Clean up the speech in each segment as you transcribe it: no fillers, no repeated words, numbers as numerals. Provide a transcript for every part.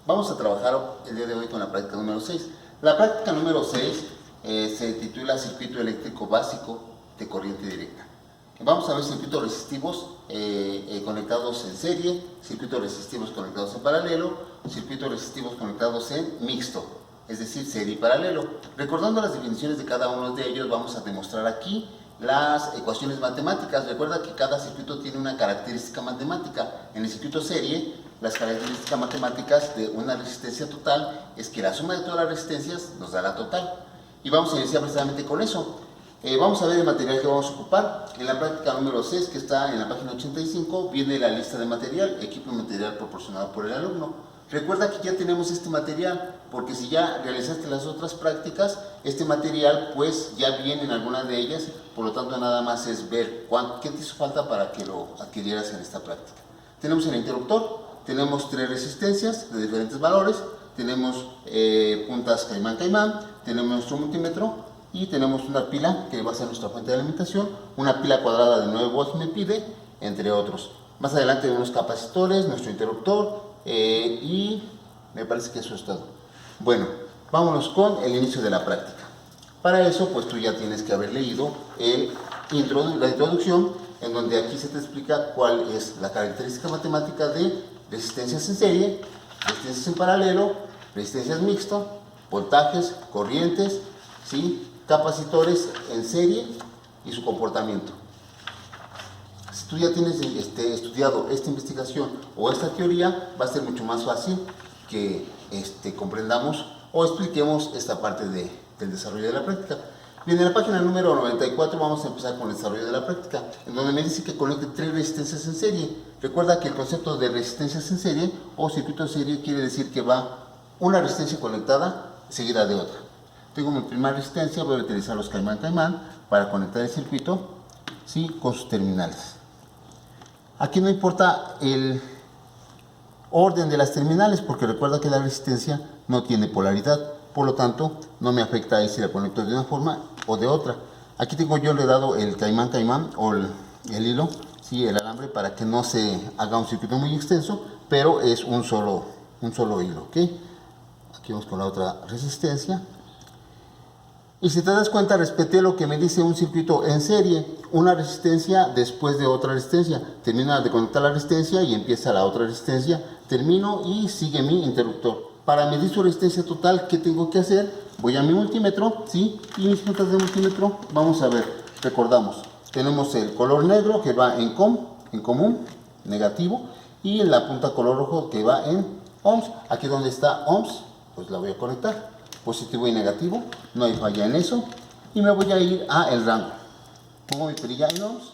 Vamos a trabajar el día de hoy con la práctica número 6. La práctica número 6 se titula Circuito eléctrico básico de corriente directa. Vamos a ver circuitos resistivos conectados en serie, circuitos resistivos conectados en paralelo, circuitos resistivos conectados en mixto, es decir, serie y paralelo. Recordando las definiciones de cada uno de ellos, vamos a demostrar aquí las ecuaciones matemáticas. Recuerda que cada circuito tiene una característica matemática. En el circuito serie, las características matemáticas de una resistencia total es que la suma de todas las resistencias nos da la total. Y vamos a iniciar precisamente con eso. Vamos a ver el material que vamos a ocupar. En la práctica número 6, que está en la página 85, viene la lista de material, equipo y material proporcionado por el alumno. Recuerda que ya tenemos este material, porque si ya realizaste las otras prácticas, este material pues ya viene en alguna de ellas, por lo tanto nada más es ver qué te hizo falta para que lo adquirieras en esta práctica. Tenemos el interruptor, tenemos 3 resistencias de diferentes valores, tenemos puntas caimán-caimán, tenemos nuestro multímetro y tenemos una pila que va a ser nuestra fuente de alimentación, una pila cuadrada de 9 volts me pide, entre otros. Más adelante tenemos capacitores, nuestro interruptor y me parece que eso es todo. Bueno, vámonos con el inicio de la práctica. Para eso pues tú ya tienes que haber leído la introducción, en donde aquí se te explica cuál es la característica matemática de resistencias en serie, resistencias en paralelo, resistencias mixtas, voltajes, corrientes, ¿sí? Capacitores en serie y su comportamiento. Si tú ya tienes estudiado esta investigación o esta teoría, va a ser mucho más fácil que comprendamos o expliquemos esta parte del desarrollo de la práctica. Bien, en la página número 94 vamos a empezar con el desarrollo de la práctica, en donde me dice que conecte 3 resistencias en serie. Recuerda que el concepto de resistencias en serie o circuito en serie quiere decir que va una resistencia conectada seguida de otra. Tengo mi primera resistencia, voy a utilizar los caimán-caimán para conectar el circuito, ¿sí?, con sus terminales. Aquí no importa el orden de las terminales, porque recuerda que la resistencia no tiene polaridad, por lo tanto no me afecta ahí si la conecto de una forma o de otra. Aquí tengo yo le he dado el caimán-caimán o el hilo, ¿sí?, el alambre, para que no se haga un circuito muy extenso, pero es un solo hilo, ¿ok? Aquí vamos con la otra resistencia. Y si te das cuenta, respeté lo que me dice un circuito en serie, una resistencia después de otra resistencia. Termina de conectar la resistencia y empieza la otra resistencia. Termino y sigue mi interruptor. Para medir su resistencia total, ¿qué tengo que hacer? Voy a mi multímetro, ¿sí? Y mis puntas de multímetro, vamos a ver, recordamos. Tenemos el color negro que va en común, negativo, y la punta color rojo que va en ohms. Aquí donde está ohms, pues la voy a conectar. Positivo y negativo, no hay falla en eso. Y me voy a ir a el rango. Pongo mi perilla en ohms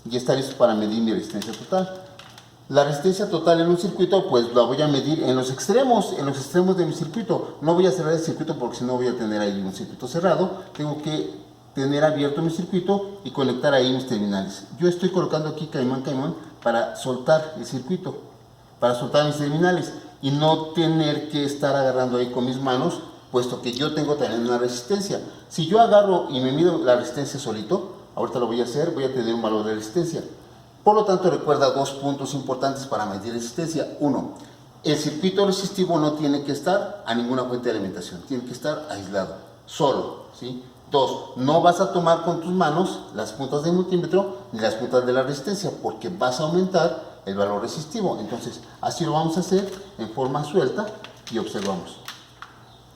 y está listo para medir mi resistencia total. La resistencia total en un circuito pues la voy a medir en los extremos de mi circuito. No voy a cerrar el circuito porque si no voy a tener ahí un circuito cerrado. Tengo que tener abierto mi circuito y conectar ahí mis terminales. Yo estoy colocando aquí caimán-caimán para soltar el circuito, para soltar mis terminales y no tener que estar agarrando ahí con mis manos, puesto que yo tengo también una resistencia. Si yo agarro y me mido la resistencia solito, ahorita lo voy a hacer, voy a tener un valor de resistencia. Por lo tanto, recuerda 2 puntos importantes para medir resistencia. 1, el circuito resistivo no tiene que estar a ninguna fuente de alimentación, tiene que estar aislado, solo, ¿sí? 2, no vas a tomar con tus manos las puntas del multímetro ni las puntas de la resistencia, porque vas a aumentar el valor resistivo. Entonces, así lo vamos a hacer en forma suelta y observamos.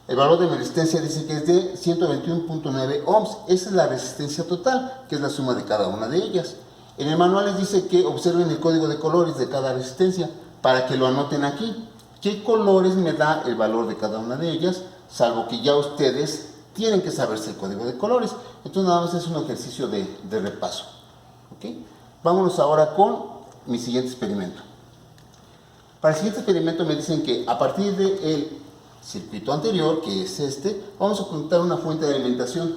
El valor de mi resistencia dice que es de 121.9 ohms. Esa es la resistencia total, que es la suma de cada una de ellas. En el manual les dice que observen el código de colores de cada resistencia para que lo anoten aquí. ¿Qué colores me da el valor de cada una de ellas? Salvo que ya ustedes tienen que saberse el código de colores. Entonces nada más es un ejercicio de repaso. ¿Okay? Vámonos ahora con mi siguiente experimento. Para el siguiente experimento me dicen que a partir del circuito anterior, que es vamos a conectar una fuente de alimentación.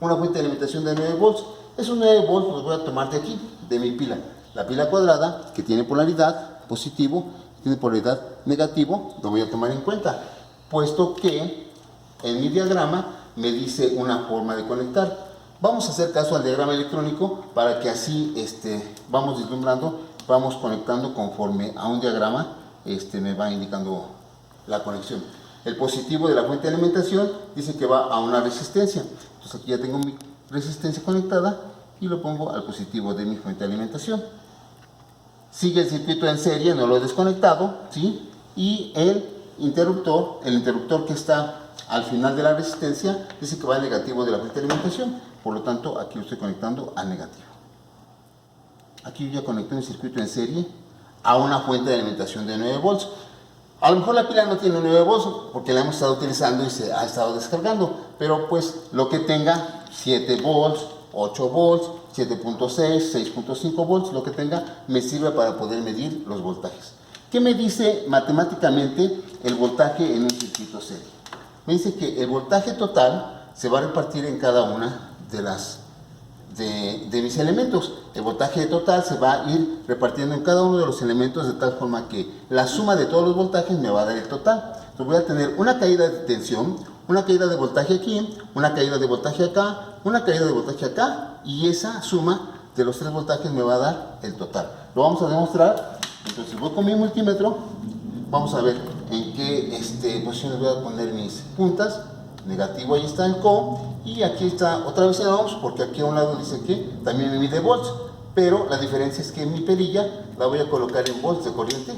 Una fuente de alimentación de 9 volts. Esos 9 volts los voy a tomar de aquí, de mi pila. La pila cuadrada, que tiene polaridad positivo, tiene polaridad negativo, lo voy a tomar en cuenta, puesto que en mi diagrama me dice una forma de conectar. Vamos a hacer caso al diagrama electrónico para que así vamos vislumbrando, vamos conectando conforme a un diagrama me va indicando la conexión. El positivo de la fuente de alimentación dice que va a una resistencia. Entonces aquí ya tengo mi resistencia conectada y lo pongo al positivo de mi fuente de alimentación. Sigue el circuito en serie, no lo he desconectado, ¿sí? Y el interruptor que está al final de la resistencia dice que va al negativo de la fuente de alimentación. Por lo tanto, aquí lo estoy conectando al negativo. Aquí yo ya conecté mi circuito en serie a una fuente de alimentación de 9 volts. A lo mejor la pila no tiene 9 volts porque la hemos estado utilizando y se ha estado descargando, pero pues lo que tenga 7 volts, 8 volts, 7.6, 6.5 volts, lo que tenga me sirve para poder medir los voltajes. ¿Qué me dice matemáticamente el voltaje en un circuito serie? Me dice que el voltaje total se va a repartir en cada una de mis elementos. El voltaje total se va a ir repartiendo en cada uno de los elementos de tal forma que la suma de todos los voltajes me va a dar el total. Entonces voy a tener una caída de tensión, una caída de voltaje aquí, una caída de voltaje acá, una caída de voltaje acá, y esa suma de los tres voltajes me va a dar el total. Lo vamos a demostrar. Entonces voy con mi multímetro, vamos a ver en qué posiciones voy a poner mis puntas. Negativo, ahí está el CO, y aquí está otra vez el ohms, porque aquí a un lado dice que también me mide volts, pero la diferencia es que mi perilla la voy a colocar en volts de corriente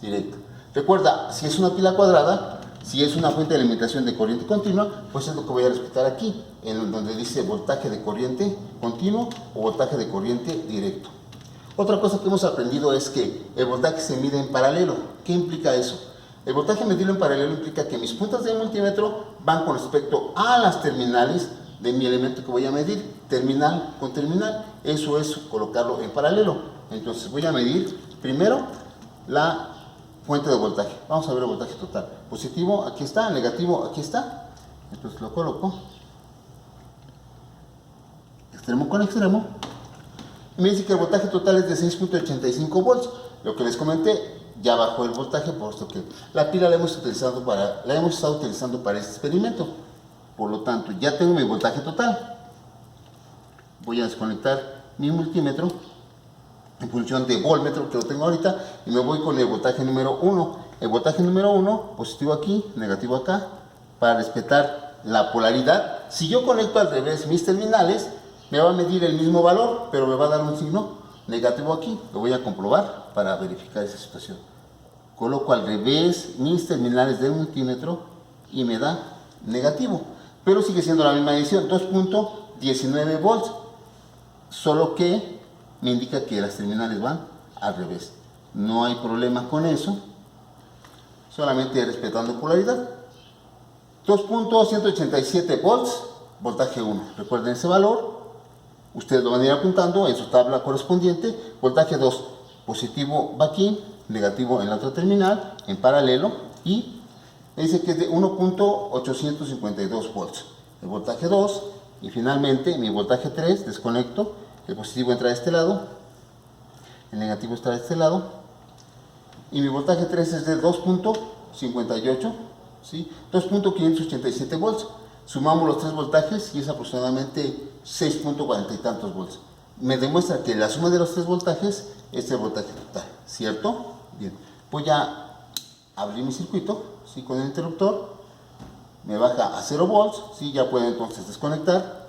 directa. Recuerda, si es una pila cuadrada, si es una fuente de alimentación de corriente continua, pues es lo que voy a respetar aquí, en donde dice voltaje de corriente continuo o voltaje de corriente directo. Otra cosa que hemos aprendido es que el voltaje se mide en paralelo. ¿Qué implica eso? El voltaje medido en paralelo implica que mis puntas del multímetro van con respecto a las terminales de mi elemento que voy a medir, terminal con terminal. Eso es colocarlo en paralelo. Entonces voy a medir primero la fuente de voltaje. Vamos a ver el voltaje total. Positivo, aquí está, negativo, aquí está. Entonces lo coloco extremo con extremo. Y me dice que el voltaje total es de 6.85 volts. Lo que les comenté, ya bajó el voltaje, puesto que la pila la hemos estado utilizando para este experimento. Por lo tanto, ya tengo mi voltaje total. Voy a desconectar mi multímetro en función de voltmetro que lo tengo ahorita y me voy con el voltaje número 1. El voltaje número 1, positivo aquí, negativo acá, para respetar la polaridad. Si yo conecto al revés mis terminales, me va a medir el mismo valor, pero me va a dar un signo negativo aquí. Lo voy a comprobar para verificar esa situación. Coloco al revés mis terminales del multímetro y me da negativo, pero sigue siendo la misma medición, 2.19 volts, solo que me indica que las terminales van al revés. No hay problema con eso, solamente respetando polaridad. 2.187 volts, voltaje 1. Recuerden ese valor, ustedes lo van a ir apuntando en su tabla correspondiente. Voltaje 2, positivo va aquí, negativo en la otra terminal, en paralelo, y me dice que es de 1.852 volts. El voltaje 2, y finalmente mi voltaje 3, desconecto, el positivo entra de este lado, el negativo está de este lado, y mi voltaje 3 es de 2.58, ¿sí? 2.587 volts. Sumamos los tres voltajes y es aproximadamente 6.40 y tantos volts. Me demuestra que la suma de los tres voltajes es el voltaje total, ¿cierto? Bien, voy a abrir mi circuito, ¿sí? Con el interruptor, me baja a 0 volts, ¿sí? Ya puedo entonces desconectar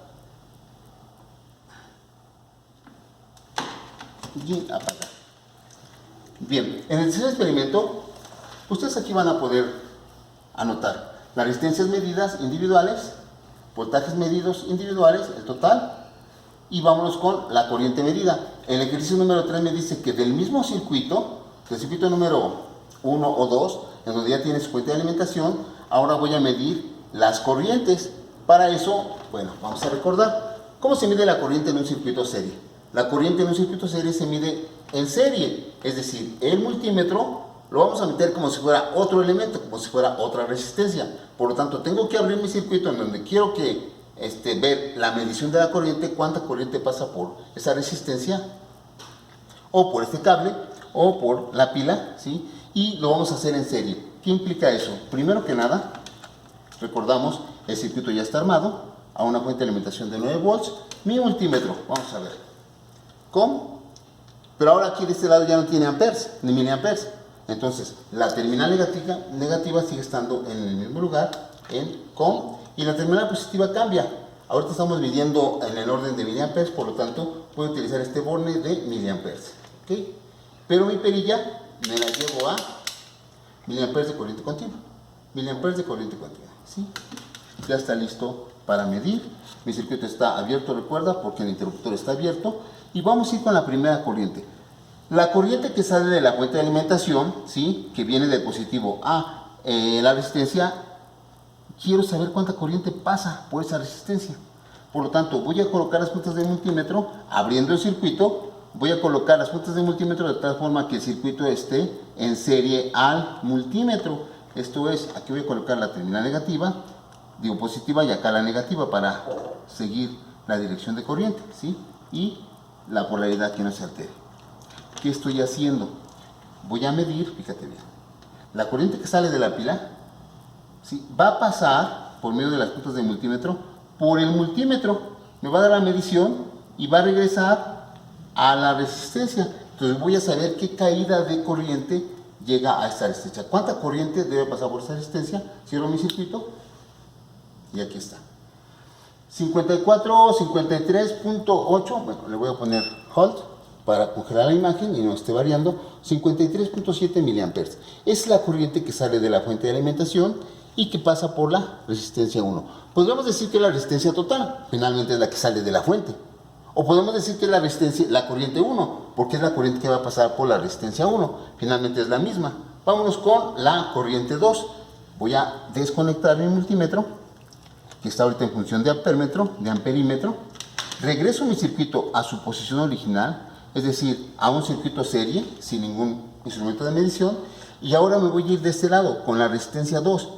y apagar. Bien, en el tercer experimento, ustedes aquí van a poder anotar las resistencias medidas individuales, voltajes medidos individuales, el total, y vámonos con la corriente medida. El ejercicio número 3 me dice que del mismo circuito, del circuito número 1 o 2, en donde ya tiene su fuente de alimentación, ahora voy a medir las corrientes. Para eso, bueno, vamos a recordar cómo se mide la corriente en un circuito serie. La corriente en un circuito serie se mide en serie, es decir, el multímetro lo vamos a meter como si fuera otro elemento, como si fuera otra resistencia. Por lo tanto, tengo que abrir mi circuito en donde quiero que ver la medición de la corriente, cuánta corriente pasa por esa resistencia, o por este cable, o por la pila, ¿sí? Y lo vamos a hacer en serie. ¿Qué implica eso? Primero que nada, recordamos, el circuito ya está armado a una fuente de alimentación de 9 volts. Mi multímetro, vamos a ver, pero ahora aquí de este lado ya no tiene amperes, ni miliamperes. Entonces, la terminal negativa sigue estando en el mismo lugar, en COM, y la terminal positiva cambia. Ahorita estamos midiendo en el orden de miliamperes, por lo tanto, puedo utilizar este borne de miliamperes. ¿Okay? Pero mi perilla me la llevo a miliamperes de corriente continua. Miliamperes de corriente continua. ¿Sí? Ya está listo para medir. Mi circuito está abierto, recuerda, porque el interruptor está abierto. Y vamos a ir con la primera corriente. La corriente que sale de la fuente de alimentación, ¿sí? Que viene del positivo a la resistencia, quiero saber cuánta corriente pasa por esa resistencia. Por lo tanto, voy a colocar las puntas de multímetro abriendo el circuito. Voy a colocar las puntas de multímetro de tal forma que el circuito esté en serie al multímetro. Esto es, aquí voy a colocar la terminal negativa, digo positiva, y acá la negativa para seguir la dirección de corriente, ¿sí? Y la polaridad que no se altere. ¿Qué estoy haciendo? Voy a medir, fíjate bien, la corriente que sale de la pila, ¿sí? Va a pasar por medio de las puntas de multímetro por el multímetro, me va a dar la medición y va a regresar a la resistencia. Entonces voy a saber qué caída de corriente llega a esta resistencia. ¿Cuánta corriente debe pasar por esta resistencia? Cierro mi circuito y aquí está. 54, 53.8, bueno, le voy a poner hold para congelar la imagen y no esté variando. 53.7 miliamperes. Es la corriente que sale de la fuente de alimentación y que pasa por la resistencia 1. Podríamos decir que la resistencia total finalmente es la que sale de la fuente. O podemos decir que la corriente 1, porque es la corriente que va a pasar por la resistencia 1. Finalmente es la misma. Vámonos con la corriente 2. Voy a desconectar mi multímetro, que está ahorita en función de amperímetro. Regreso mi circuito a su posición original, es decir, a un circuito serie, sin ningún instrumento de medición. Y ahora me voy a ir de este lado, con la resistencia 2.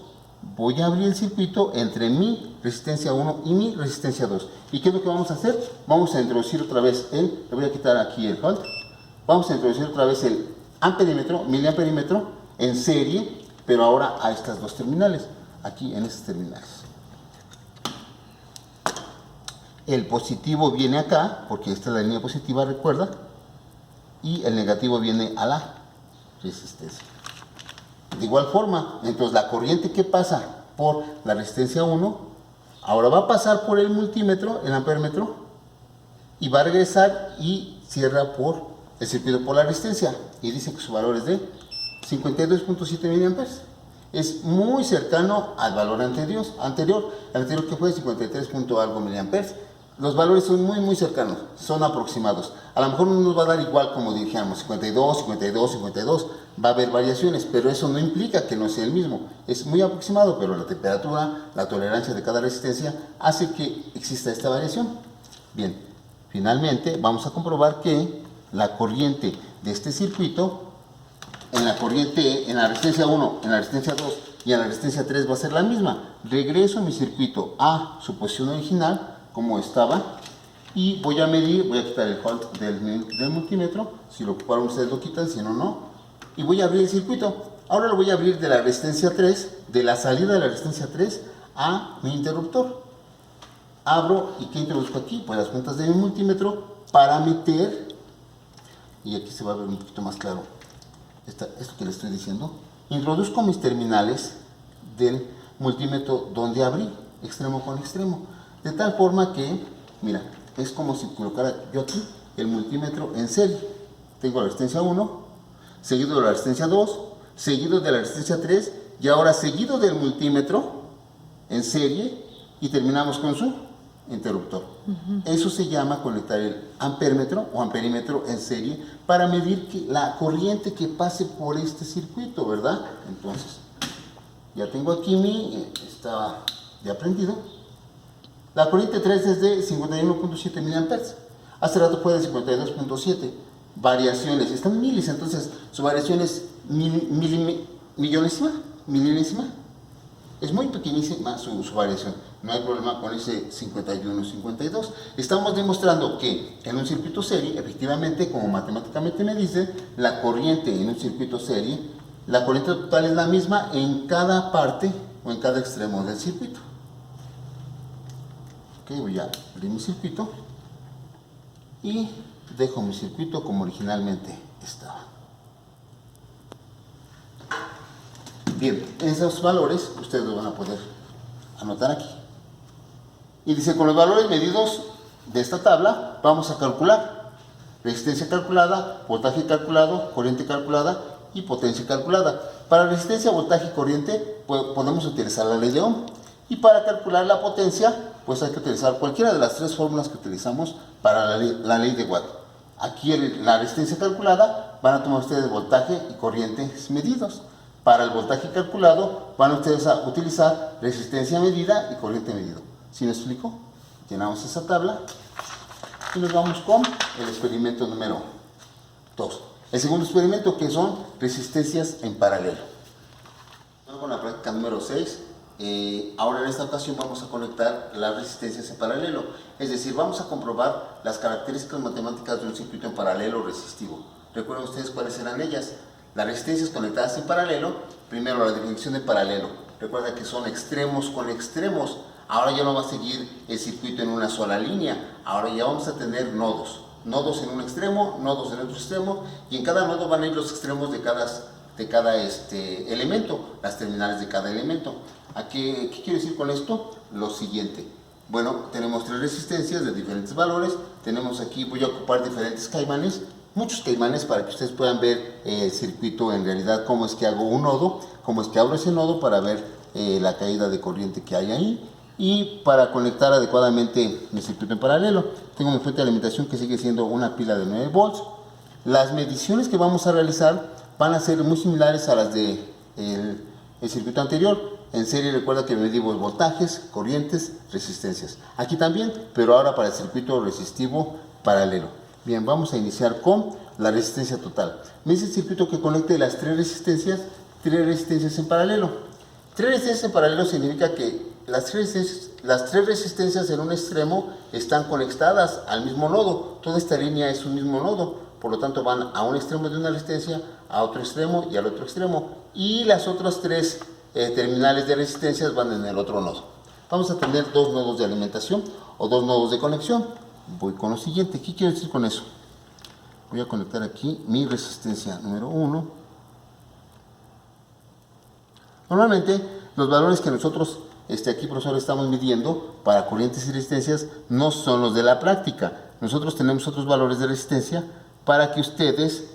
Voy a abrir el circuito entre mi resistencia 1 y mi resistencia 2. ¿Y qué es lo que vamos a hacer? Vamos a introducir otra vez le voy a quitar aquí el hold. Vamos a introducir otra vez el amperímetro, miliamperímetro, en serie, pero ahora a estas dos terminales, aquí en estas terminales. El positivo viene acá, porque esta es la línea positiva, recuerda, y el negativo viene a la resistencia. De igual forma, entonces la corriente que pasa por la resistencia 1, ahora va a pasar por el multímetro, el amperímetro, y va a regresar y cierra por el circuito por la resistencia. Y dice que su valor es de 52.7 miliamperes. Es muy cercano al valor anterior. El anterior que fue 53 algo miliamperes. Los valores son muy cercanos, son aproximados. A lo mejor no nos va a dar igual como dijéramos, 52, 52, 52. Va a haber variaciones, pero eso no implica que no sea el mismo. Es muy aproximado, pero la temperatura, la tolerancia de cada resistencia hace que exista esta variación. Bien, finalmente vamos a comprobar que la corriente de este circuito, en la resistencia 1, en la resistencia 2 y en la resistencia 3 va a ser la misma. Regreso mi circuito a su posición original, como estaba, y voy a medir, voy a quitar el hold del multímetro, si lo ocuparon ustedes lo quitan, si no, no, y voy a abrir el circuito. Ahora lo voy a abrir de la resistencia 3, de la salida de la resistencia 3 a mi interruptor. Abro, ¿y qué introduzco aquí? Pues las puntas de mi multímetro para meter, y aquí se va a ver un poquito más claro esto que les estoy diciendo. Introduzco mis terminales del multímetro donde abrí, extremo con extremo. De tal forma que, mira, es como si colocara yo aquí el multímetro en serie. Tengo la resistencia 1, seguido de la resistencia 2, seguido de la resistencia 3, y ahora seguido del multímetro en serie, y terminamos con su interruptor. Eso se llama conectar el amperímetro o amperímetro en serie para medir la corriente que pase por este circuito, ¿verdad? Entonces, ya tengo aquí estaba ya prendido. La corriente 3 es de 51.7 miliamperes. Hace rato fue de 52.7. Variaciones, están milis, entonces su variación es milionésima. Es muy pequeñísima su variación. No hay problema con ese 51-52. Estamos demostrando que en un circuito serie, efectivamente, como matemáticamente me dice, la corriente en un circuito serie, la corriente total es la misma en cada parte o en cada extremo del circuito. Ok, voy a abrir mi circuito y dejo mi circuito como originalmente estaba. Bien, esos valores ustedes los van a poder anotar aquí. Y dice, con los valores medidos de esta tabla vamos a calcular resistencia calculada, voltaje calculado, corriente calculada y potencia calculada. Para resistencia, voltaje y corriente podemos utilizar la ley de Ohm. Y para calcular la potencia, pues hay que utilizar cualquiera de las tres fórmulas que utilizamos para la ley de Watt. Aquí la resistencia calculada van a tomar ustedes voltaje y corrientes medidos. Para el voltaje calculado van ustedes a utilizar resistencia medida y corriente medido. ¿Sí me explico? Llenamos esa tabla y nos vamos con el experimento número 2. El segundo experimento, que son resistencias en paralelo. Con la práctica número 6, ahora en esta ocasión vamos a conectar las resistencias en paralelo. Es decir, vamos a comprobar las características matemáticas de un circuito en paralelo resistivo. ¿Recuerdan ustedes cuáles eran ellas? Las resistencias conectadas en paralelo, primero la definición de paralelo. Recuerda que son extremos con extremos. Ahora ya no va a seguir el circuito en una sola línea, ahora ya vamos a tener nodos. Nodos en un extremo, nodos en otro extremo, y en cada nodo van a ir los extremos de cada elemento, las terminales de cada elemento. ¿Qué quiero decir con esto? Lo siguiente. Bueno, tenemos tres resistencias de diferentes valores. Tenemos aquí, voy a ocupar diferentes caimanes, muchos caimanes, para que ustedes puedan ver el circuito en realidad, cómo es que hago un nodo, cómo es que abro ese nodo para ver la caída de corriente que hay ahí. Y para conectar adecuadamente mi circuito en paralelo, tengo mi fuente de alimentación, que sigue siendo una pila de 9 volts. Las mediciones que vamos a realizar van a ser muy similares a las del circuito anterior. En serie, recuerda que medimos voltajes, corrientes, resistencias. Aquí también, pero ahora para el circuito resistivo paralelo. Bien, vamos a iniciar con la resistencia total. Me dice el circuito que conecte las tres resistencias en paralelo. Tres resistencias en paralelo significa que las tres resistencias en un extremo están conectadas al mismo nodo. Toda esta línea es un mismo nodo, por lo tanto van a un extremo de una resistencia, a otro extremo y al otro extremo. Y las otras tres terminales de resistencias van en el otro nodo. Vamos a tener dos nodos de alimentación o dos nodos de conexión. Voy con lo siguiente. ¿Qué quiero decir con eso? Voy a conectar aquí mi resistencia número 1. Normalmente los valores que nosotros aquí, profesor, estamos midiendo para corrientes y resistencias no son los de la práctica. Nosotros tenemos otros valores de resistencia para que ustedes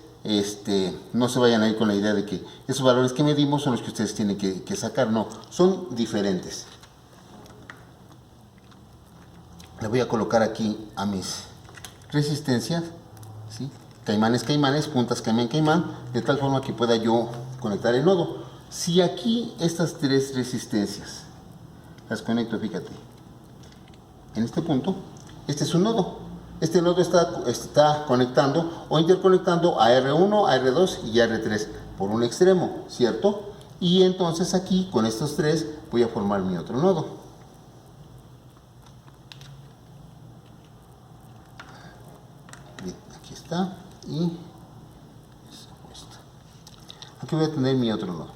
no se vayan a ir con la idea de que esos valores que medimos son los que ustedes tienen que sacar. No, son diferentes. Le voy a colocar aquí a mis resistencias, ¿sí? Caimanes, caimanes, puntas, caimán, caimán, de tal forma que pueda yo conectar el nodo. Si aquí estas tres resistencias las conecto, fíjate, en este punto, este es un nodo. Este nodo está conectando o interconectando a R1, a R2 y a R3 por un extremo, ¿cierto? Y entonces aquí, con estos tres, voy a formar mi otro nodo. Bien, aquí está. Y aquí voy a tener mi otro nodo.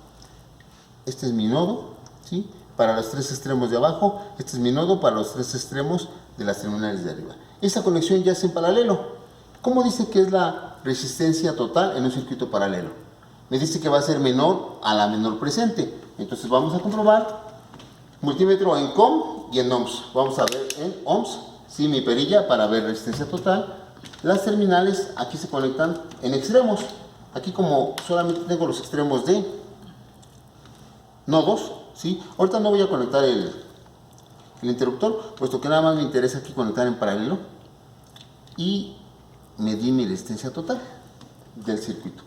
Este es mi nodo, ¿sí? Para los tres extremos de abajo. Este es mi nodo para los tres extremos de las terminales de arriba. Esta conexión ya es en paralelo. ¿Cómo dice que es la resistencia total en un circuito paralelo? Me dice que va a ser menor a la menor presente. Entonces vamos a comprobar. Multímetro en COM y en ohms. Vamos a ver en ohms, ¿sí? Mi perilla para ver resistencia total. Las terminales aquí se conectan en extremos. Aquí, como solamente tengo los extremos de nodos, ¿sí? Ahorita no voy a conectar el interruptor, puesto que nada más me interesa aquí conectar en paralelo y medir mi resistencia total del circuito.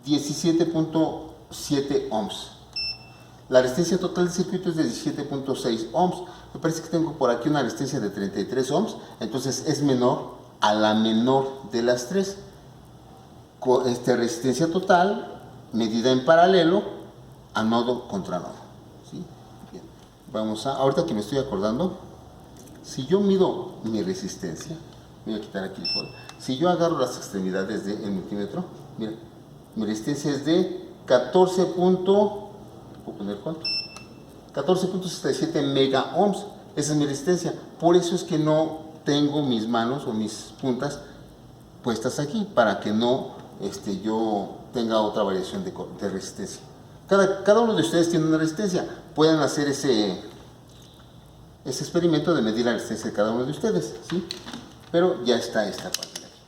17.7 ohms. La resistencia total del circuito es de 17.6 ohms. Me parece que tengo por aquí una resistencia de 33 ohms, entonces es menor a la menor de las tres. Resistencia total medida en paralelo a nodo contra nodo. ¿Sí? Bien. Vamos a, ahorita que me estoy acordando, si yo mido mi resistencia, voy a quitar aquí el folder. Si yo agarro las extremidades del multímetro, mira, mi resistencia es de 14.67 mega ohms. Esa es mi resistencia. Por eso es que no tengo mis manos o mis puntas puestas aquí, para que no yo tenga otra variación de resistencia. Cada uno de ustedes tiene una resistencia. Pueden hacer ese experimento de medir la resistencia de cada uno de ustedes, ¿sí? Pero ya está esta parte de aquí.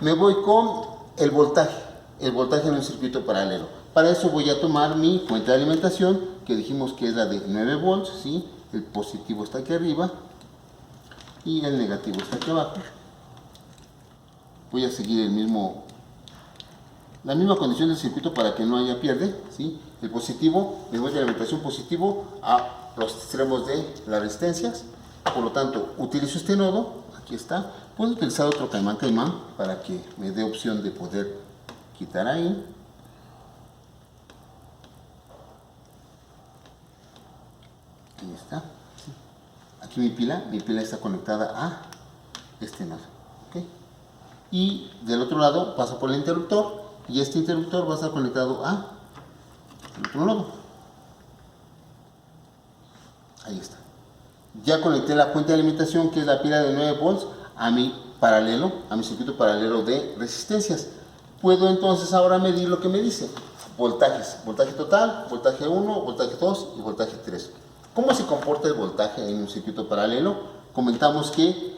Me voy con el voltaje en un circuito paralelo. Para eso voy a tomar mi fuente de alimentación, que dijimos que es la de 9 volts, ¿sí? El positivo está aquí arriba y el negativo está aquí abajo. Voy a seguir la misma condición del circuito para que no haya pierde, ¿sí? El positivo, mi fuente de alimentación positivo a los extremos de las resistencias. Por lo tanto, utilizo este nodo, aquí está. Puedo utilizar otro caimán para que me dé opción de poder quitar ahí. Ahí está. ¿Sí? Aquí mi pila está conectada a este nodo. ¿Okay? Y del otro lado paso por el interruptor y este interruptor va a estar conectado a el otro nodo. Ahí está. Ya conecté la fuente de alimentación, que es la pila de 9 volts, a mi circuito paralelo de resistencias. Puedo entonces ahora medir lo que me dice. Voltajes. Voltaje total, voltaje 1, voltaje 2 y voltaje 3. ¿Cómo se comporta el voltaje en un circuito paralelo? Comentamos que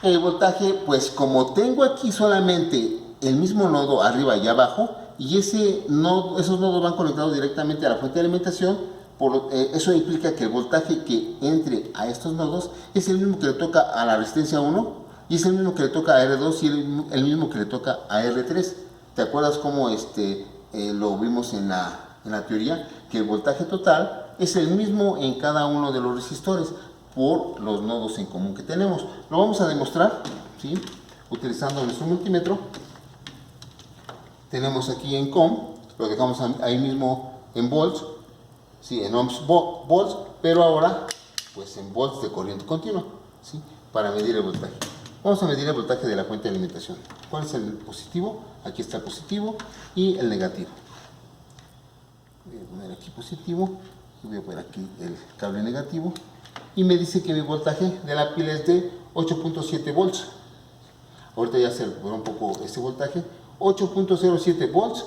el voltaje, pues como tengo aquí solamente el mismo nodo arriba y abajo, y esos nodos van conectados directamente a la fuente de alimentación, eso implica que el voltaje que entre a estos nodos es el mismo que le toca a la resistencia 1, y es el mismo que le toca a R2 y el mismo que le toca a R3. ¿Te acuerdas cómo lo vimos en la teoría? Que el voltaje total es el mismo en cada uno de los resistores por los nodos en común que tenemos. Lo vamos a demostrar, ¿sí? Utilizando nuestro multímetro. Tenemos aquí en COM, lo dejamos ahí mismo en volts, ¿sí? En ohms volts, pero ahora pues en volts de corriente continua, ¿sí? Para medir el voltaje. Vamos a medir el voltaje de la fuente de alimentación. ¿Cuál es el positivo? Aquí está el positivo y el negativo. Voy a poner aquí positivo y voy a poner aquí el cable negativo. Y me dice que mi voltaje de la pila es de 8.7 volts. Ahorita ya se recuperó un poco este voltaje. 8.07 volts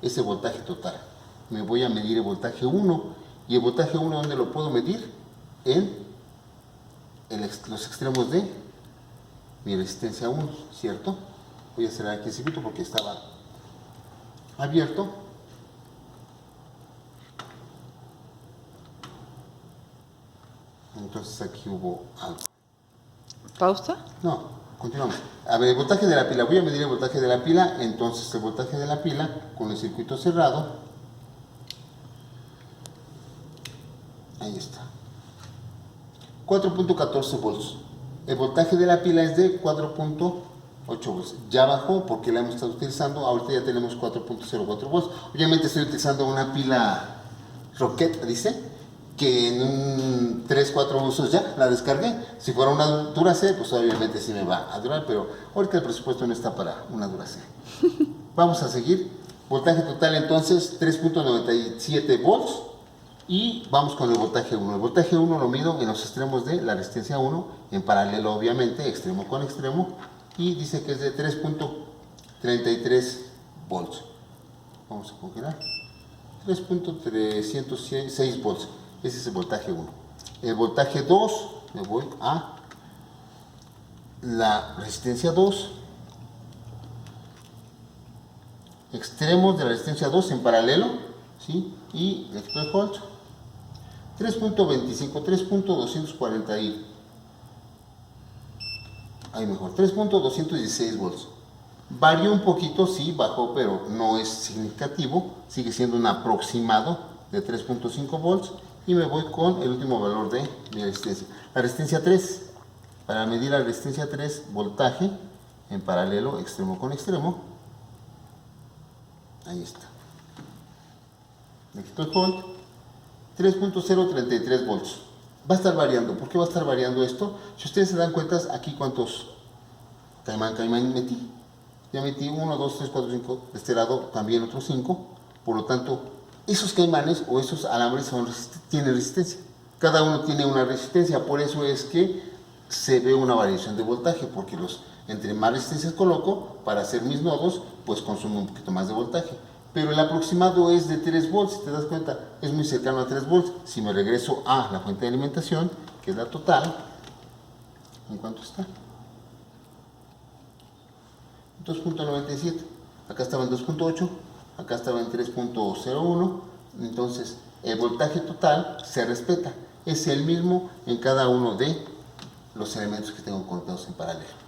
es el voltaje total. Me voy a medir el voltaje 1. ¿Y el voltaje 1 dónde lo puedo medir? En los extremos de mi resistencia 1, ¿cierto? Voy a cerrar aquí el circuito porque estaba abierto. Entonces aquí hubo algo. ¿Pausa? No, continuamos. A ver, el voltaje de la pila. Voy a medir el voltaje de la pila. Entonces el voltaje de la pila con el circuito cerrado. Ahí está. 4.14 volts. El voltaje de la pila es de 4.8 volts. Ya bajó porque la hemos estado utilizando. Ahorita ya tenemos 4.04 volts. Obviamente estoy utilizando una pila Rocket, dice, que en 3-4 usos ya la descargué. Si fuera una Duracell, pues obviamente sí me va a durar, pero ahorita el presupuesto no está para una Duracell. Vamos a seguir. Voltaje total entonces 3.97 volts y vamos con el voltaje 1. El voltaje 1 lo mido en los extremos de la resistencia 1, en paralelo obviamente, extremo con extremo, y dice que es de 3.33 volts. Vamos a congelar. 3.306 volts. Ese es el voltaje 1. El voltaje 2, me voy a la resistencia 2. Extremos de la resistencia 2 en paralelo, ¿sí? Y el volt. 3.25, 3.240 y ahí mejor, 3.216 volts. Varió un poquito, sí, bajó, pero no es significativo. Sigue siendo un aproximado de 3.5 volts. Y me voy con el último valor de mi resistencia. La resistencia 3. Para medir la resistencia 3, voltaje en paralelo, extremo con extremo. Ahí está. Le quito el volt. 3.033 volts. Va a estar variando. ¿Por qué va a estar variando esto? Si ustedes se dan cuenta, aquí cuántos caimán metí. Ya metí 1, 2, 3, 4, 5. De este lado también otros 5. Por lo tanto, esos caimanes o esos alambres tienen resistencia. Cada uno tiene una resistencia. Por eso es que se ve una variación de voltaje, porque entre más resistencias coloco para hacer mis nodos, pues consume un poquito más de voltaje. Pero el aproximado es de 3 volts, si te das cuenta, es muy cercano a 3 volts. Si me regreso a la fuente de alimentación, que es la total, ¿en cuánto está? 2.97. Acá estaba en 2.8, acá estaba en 3.01. Entonces, el voltaje total se respeta. Es el mismo en cada uno de los elementos que tengo conectados en paralelo.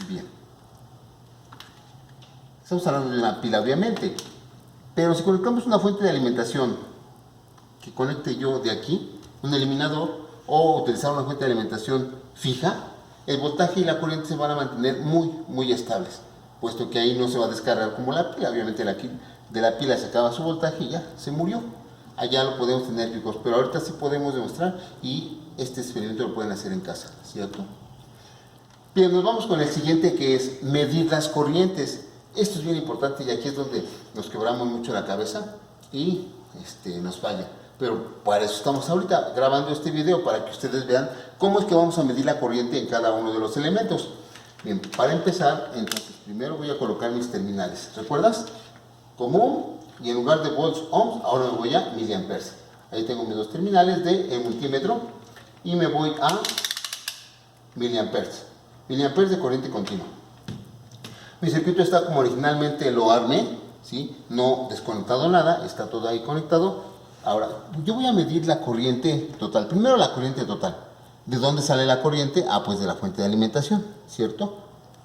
Bien. Estamos hablando de una pila, obviamente. Pero si conectamos una fuente de alimentación que conecte yo de aquí, un eliminador, o utilizar una fuente de alimentación fija, el voltaje y la corriente se van a mantener muy estables, puesto que ahí no se va a descargar como la pila. Obviamente de la pila se acaba su voltaje y ya se murió. Allá lo podemos tener, chicos, pero ahorita sí podemos demostrar, y este experimento lo pueden hacer en casa, ¿cierto? Bien, nos vamos con el siguiente, que es medir las corrientes. Esto es bien importante y aquí es donde nos quebramos mucho la cabeza y nos falla. Pero para eso estamos ahorita grabando este video, para que ustedes vean cómo es que vamos a medir la corriente en cada uno de los elementos. Bien, para empezar, entonces primero voy a colocar mis terminales. ¿Recuerdas? Común, y en lugar de volts, ohms, ahora me voy a miliamperes. Ahí tengo mis dos terminales del multímetro y me voy a miliamperes. Miliamperes de corriente continua. Mi circuito está como originalmente lo armé, ¿sí? No desconectado nada, está todo ahí conectado. Ahora, yo voy a medir la corriente total. Primero la corriente total. ¿De dónde sale la corriente? Ah, pues de la fuente de alimentación, ¿cierto?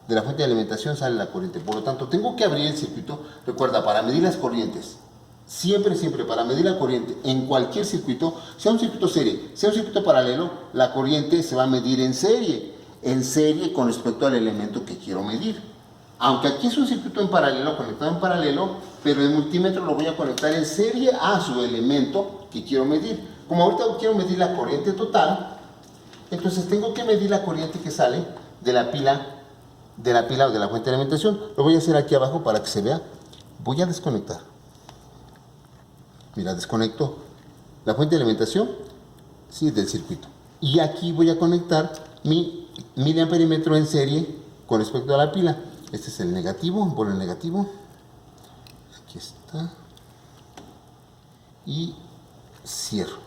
De la fuente de alimentación sale la corriente. Por lo tanto, tengo que abrir el circuito. Recuerda, para medir las corrientes, siempre para medir la corriente en cualquier circuito, sea un circuito serie, sea un circuito paralelo, la corriente se va a medir en serie con respecto al elemento que quiero medir. Aunque aquí es un circuito en paralelo, conectado en paralelo, pero el multímetro lo voy a conectar en serie a su elemento que quiero medir. Como ahorita quiero medir la corriente total, entonces tengo que medir la corriente que sale de la pila o de la fuente de alimentación. Lo voy a hacer aquí abajo para que se vea. Voy a desconectar. Mira, desconecto la fuente de alimentación, sí, del circuito. Y aquí voy a conectar mi miliamperímetro en serie con respecto a la pila. Este es el negativo, por el negativo. Aquí está. Y cierro.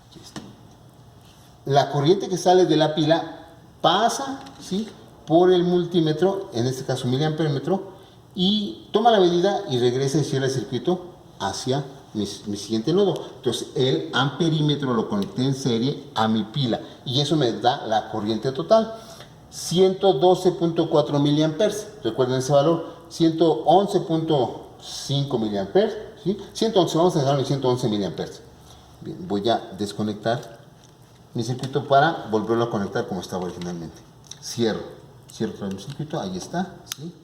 Aquí está. La corriente que sale de la pila pasa, ¿sí?, por el multímetro, en este caso miliamperímetro, y toma la medida y regresa y cierra el circuito hacia mi siguiente nodo. Entonces el amperímetro lo conecté en serie a mi pila y eso me da la corriente total. 112.4 miliamperes, recuerden ese valor, 111.5 miliamperes, ¿sí? 111, vamos a dejarlo en 111 miliamperes. Bien, voy a desconectar mi circuito para volverlo a conectar como estaba originalmente. Cierro todo mi circuito, ahí está, ¿sí?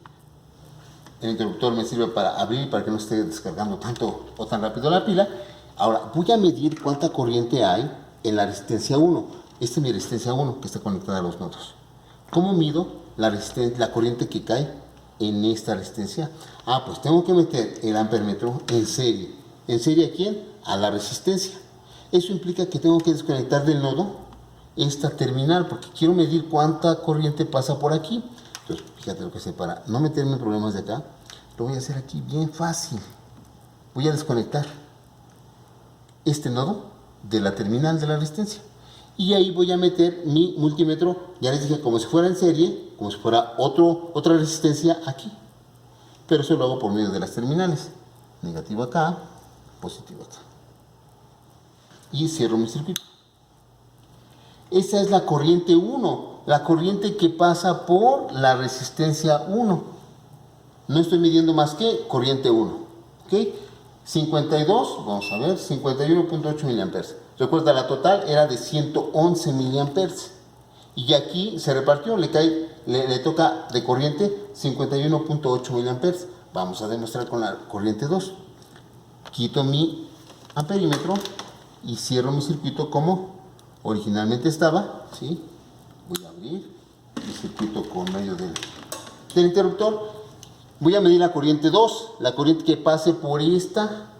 El interruptor me sirve para abrir, para que no esté descargando tanto o tan rápido la pila. Ahora voy a medir cuánta corriente hay en la resistencia 1. Esta es mi resistencia 1 que está conectada a los nodos. ¿Cómo mido la corriente que cae en esta resistencia? Ah, pues tengo que meter el amperímetro en serie. ¿En serie a quién? A la resistencia. Eso implica que tengo que desconectar del nodo esta terminal, porque quiero medir cuánta corriente pasa por aquí. Entonces, fíjate lo que sé, para no meterme en problemas de acá, lo voy a hacer aquí bien fácil. Voy a desconectar este nodo de la terminal de la resistencia. Y ahí voy a meter mi multímetro, ya les dije, como si fuera en serie, como si fuera otra resistencia aquí. Pero eso lo hago por medio de las terminales. Negativo acá, positivo acá. Y cierro mi circuito. Esa es la corriente 1, la corriente que pasa por la resistencia 1. No estoy midiendo más que corriente 1. ¿Ok? 52, vamos a ver, 51.8 miliamperes. Recuerda, la total era de 111 miliamperes. Y aquí se repartió, le toca de corriente 51.8 miliamperes. Vamos a demostrar con la corriente 2. Quito mi amperímetro y cierro mi circuito como originalmente estaba, ¿sí? Voy a abrir mi circuito con medio del interruptor. Voy a medir la corriente 2, la corriente que pase por esta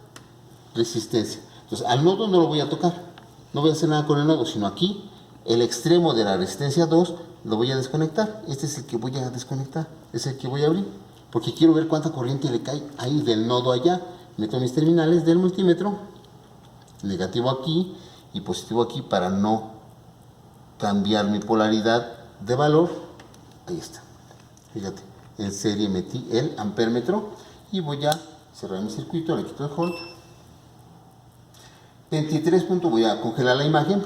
resistencia. Entonces, al nodo no lo voy a tocar. No voy a hacer nada con el nodo, sino aquí el extremo de la resistencia 2 lo voy a desconectar. Este es el que voy a desconectar, es el que voy a abrir, porque quiero ver cuánta corriente le cae ahí del nodo allá. Meto mis terminales del multímetro, negativo aquí y positivo aquí para no cambiar mi polaridad de valor. Ahí está. Fíjate, en serie metí el amperémetro y voy a cerrar mi circuito, le quito el hold. 23 puntos, voy a congelar la imagen.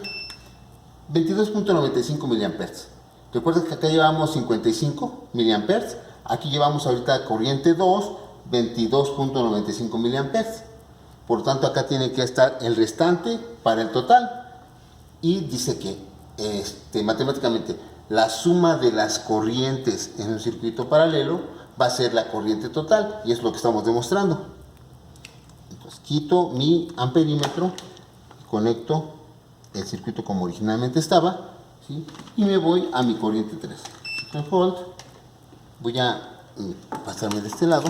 22.95 miliamperes. Recuerda que acá llevamos 55 miliamperes. Aquí llevamos ahorita corriente 2, 22.95 miliamperes. Por tanto, acá tiene que estar el restante para el total. Y dice que matemáticamente la suma de las corrientes en un circuito paralelo va a ser la corriente total. Y es lo que estamos demostrando. Entonces, quito mi amperímetro, conecto el circuito como originalmente estaba, ¿sí? Y me voy a mi corriente 3. Quito el hold. Voy a pasarme de este lado.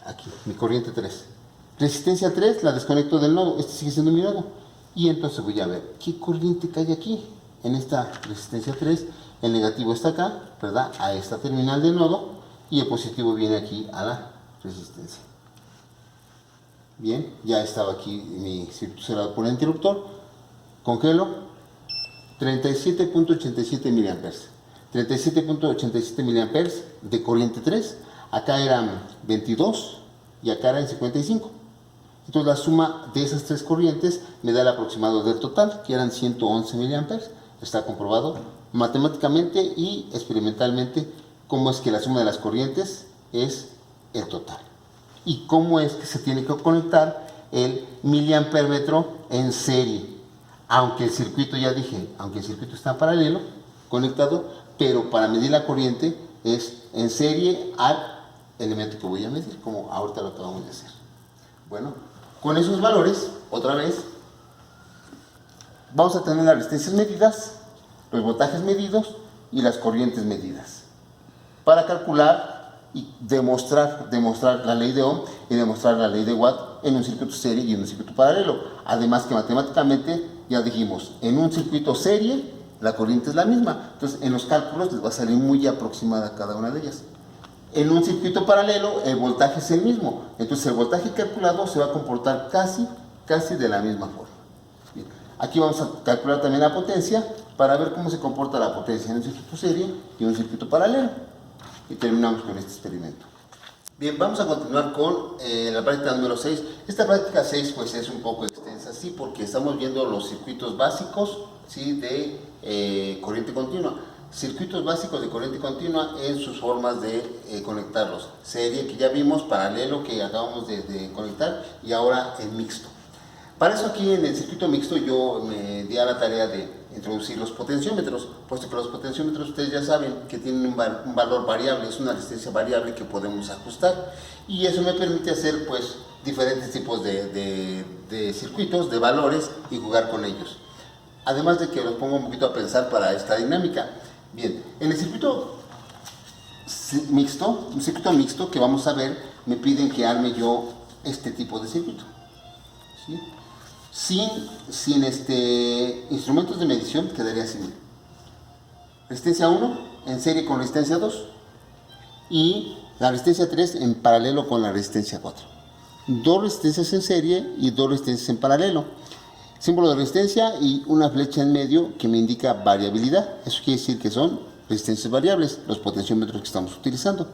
Aquí, mi corriente 3. Resistencia 3 la desconecto del nodo. Este sigue siendo mi nodo. Y entonces voy a ver qué corriente cae aquí. En esta resistencia 3, el negativo está acá, ¿verdad? A esta terminal del nodo. Y el positivo viene aquí a la resistencia. Bien, ya estaba aquí mi circuito cerrado por el interruptor. Congelo 37.87 miliamperes. 37.87 miliamperes de corriente 3. Acá eran 22 y acá eran 55. Entonces la suma de esas tres corrientes me da el aproximado del total, que eran 111 miliamperes. Está comprobado matemáticamente y experimentalmente cómo es que la suma de las corrientes es el total. Y cómo es que se tiene que conectar el miliamperémetro en serie. Aunque el circuito, ya dije, aunque el circuito está paralelo, conectado, pero para medir la corriente es en serie al elemento que voy a medir, como ahorita lo acabamos de hacer. Bueno, con esos valores, otra vez, vamos a tener las resistencias medidas, los voltajes medidos y las corrientes medidas. Para calcular y demostrar la ley de Ohm y demostrar la ley de Watt en un circuito serie y en un circuito paralelo. Además que matemáticamente, ya dijimos, en un circuito serie la corriente es la misma. Entonces en los cálculos les va a salir muy aproximada cada una de ellas. En un circuito paralelo el voltaje es el mismo. Entonces el voltaje calculado se va a comportar casi de la misma forma. Bien. Aquí vamos a calcular también la potencia para ver cómo se comporta la potencia en un circuito serie y en un circuito paralelo. Y terminamos con este experimento. Bien, vamos a continuar con la práctica número 6. Esta práctica 6 pues es un poco extensa, sí, porque estamos viendo los circuitos básicos, ¿sí?, de corriente continua. Circuitos básicos de corriente continua en sus formas de conectarlos. Serie que ya vimos, paralelo que acabamos de conectar y ahora el mixto. Para eso aquí en el circuito mixto yo me di a la tarea de introducir los potenciómetros, puesto que los potenciómetros ustedes ya saben que tienen un valor variable, es una resistencia variable que podemos ajustar y eso me permite hacer pues diferentes tipos de circuitos, de valores y jugar con ellos. Además de que los pongo un poquito a pensar para esta dinámica. Bien, en el circuito mixto, un circuito mixto que vamos a ver, me piden que arme yo este tipo de circuito, ¿sí? Sin instrumentos de medición quedaría así. Resistencia 1 en serie con resistencia 2 y la resistencia 3 en paralelo con la resistencia 4. Dos resistencias en serie y dos resistencias en paralelo. Símbolo de resistencia y una flecha en medio que me indica variabilidad. Eso quiere decir que son resistencias variables, los potenciómetros que estamos utilizando.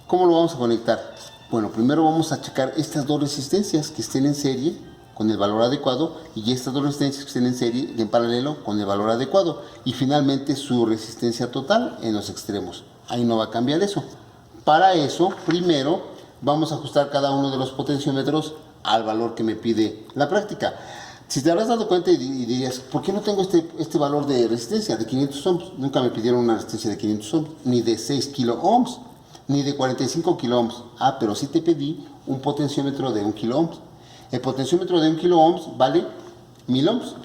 ¿Cómo lo vamos a conectar? Bueno, primero vamos a checar estas dos resistencias que estén en serie con el valor adecuado y estas dos resistencias que estén en serie y en paralelo con el valor adecuado y finalmente su resistencia total en los extremos. Ahí no va a cambiar eso. Para eso, primero vamos a ajustar cada uno de los potenciómetros al valor que me pide la práctica. Si te habrás dado cuenta y dirías, ¿por qué no tengo este valor de resistencia de 500 ohms? Nunca me pidieron una resistencia de 500 ohms, ni de 6 kilo ohms, ni de 45 kilo ohms. Ah, pero sí te pedí un potenciómetro de 1 kilo ohms. El potenciómetro de 1 kilo ohms vale 1000 ohms.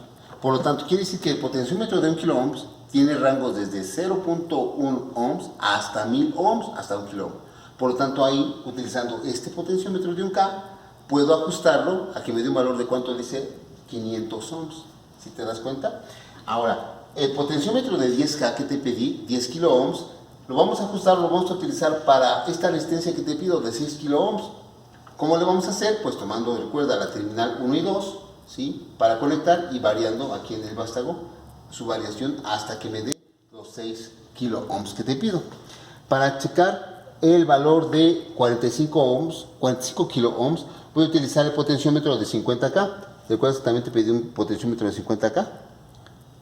Por lo tanto, quiere decir que el potenciómetro de 1 kilo ohms tiene rangos desde 0.1 ohms hasta 1000 ohms, hasta 1 kilo ohms. Por lo tanto, ahí, utilizando este potenciómetro de 1K, puedo ajustarlo a que me dé un valor de, ¿cuánto dice? 500 ohms. ¿Sí te das cuenta? Ahora, el potenciómetro de 10K que te pedí, 10 kilo ohms, lo vamos a ajustar, lo vamos a utilizar para esta resistencia que te pido de 6 kilo ohms. ¿Cómo le vamos a hacer? Pues tomando, recuerda, la terminal 1 y 2, ¿sí? Para conectar y variando aquí en el vástago su variación hasta que me dé los 6 kilo ohms que te pido. Para checar el valor de 45 kilo ohms, voy a utilizar el potenciómetro de 50K. ¿Recuerdas que también te pedí un potenciómetro de 50K?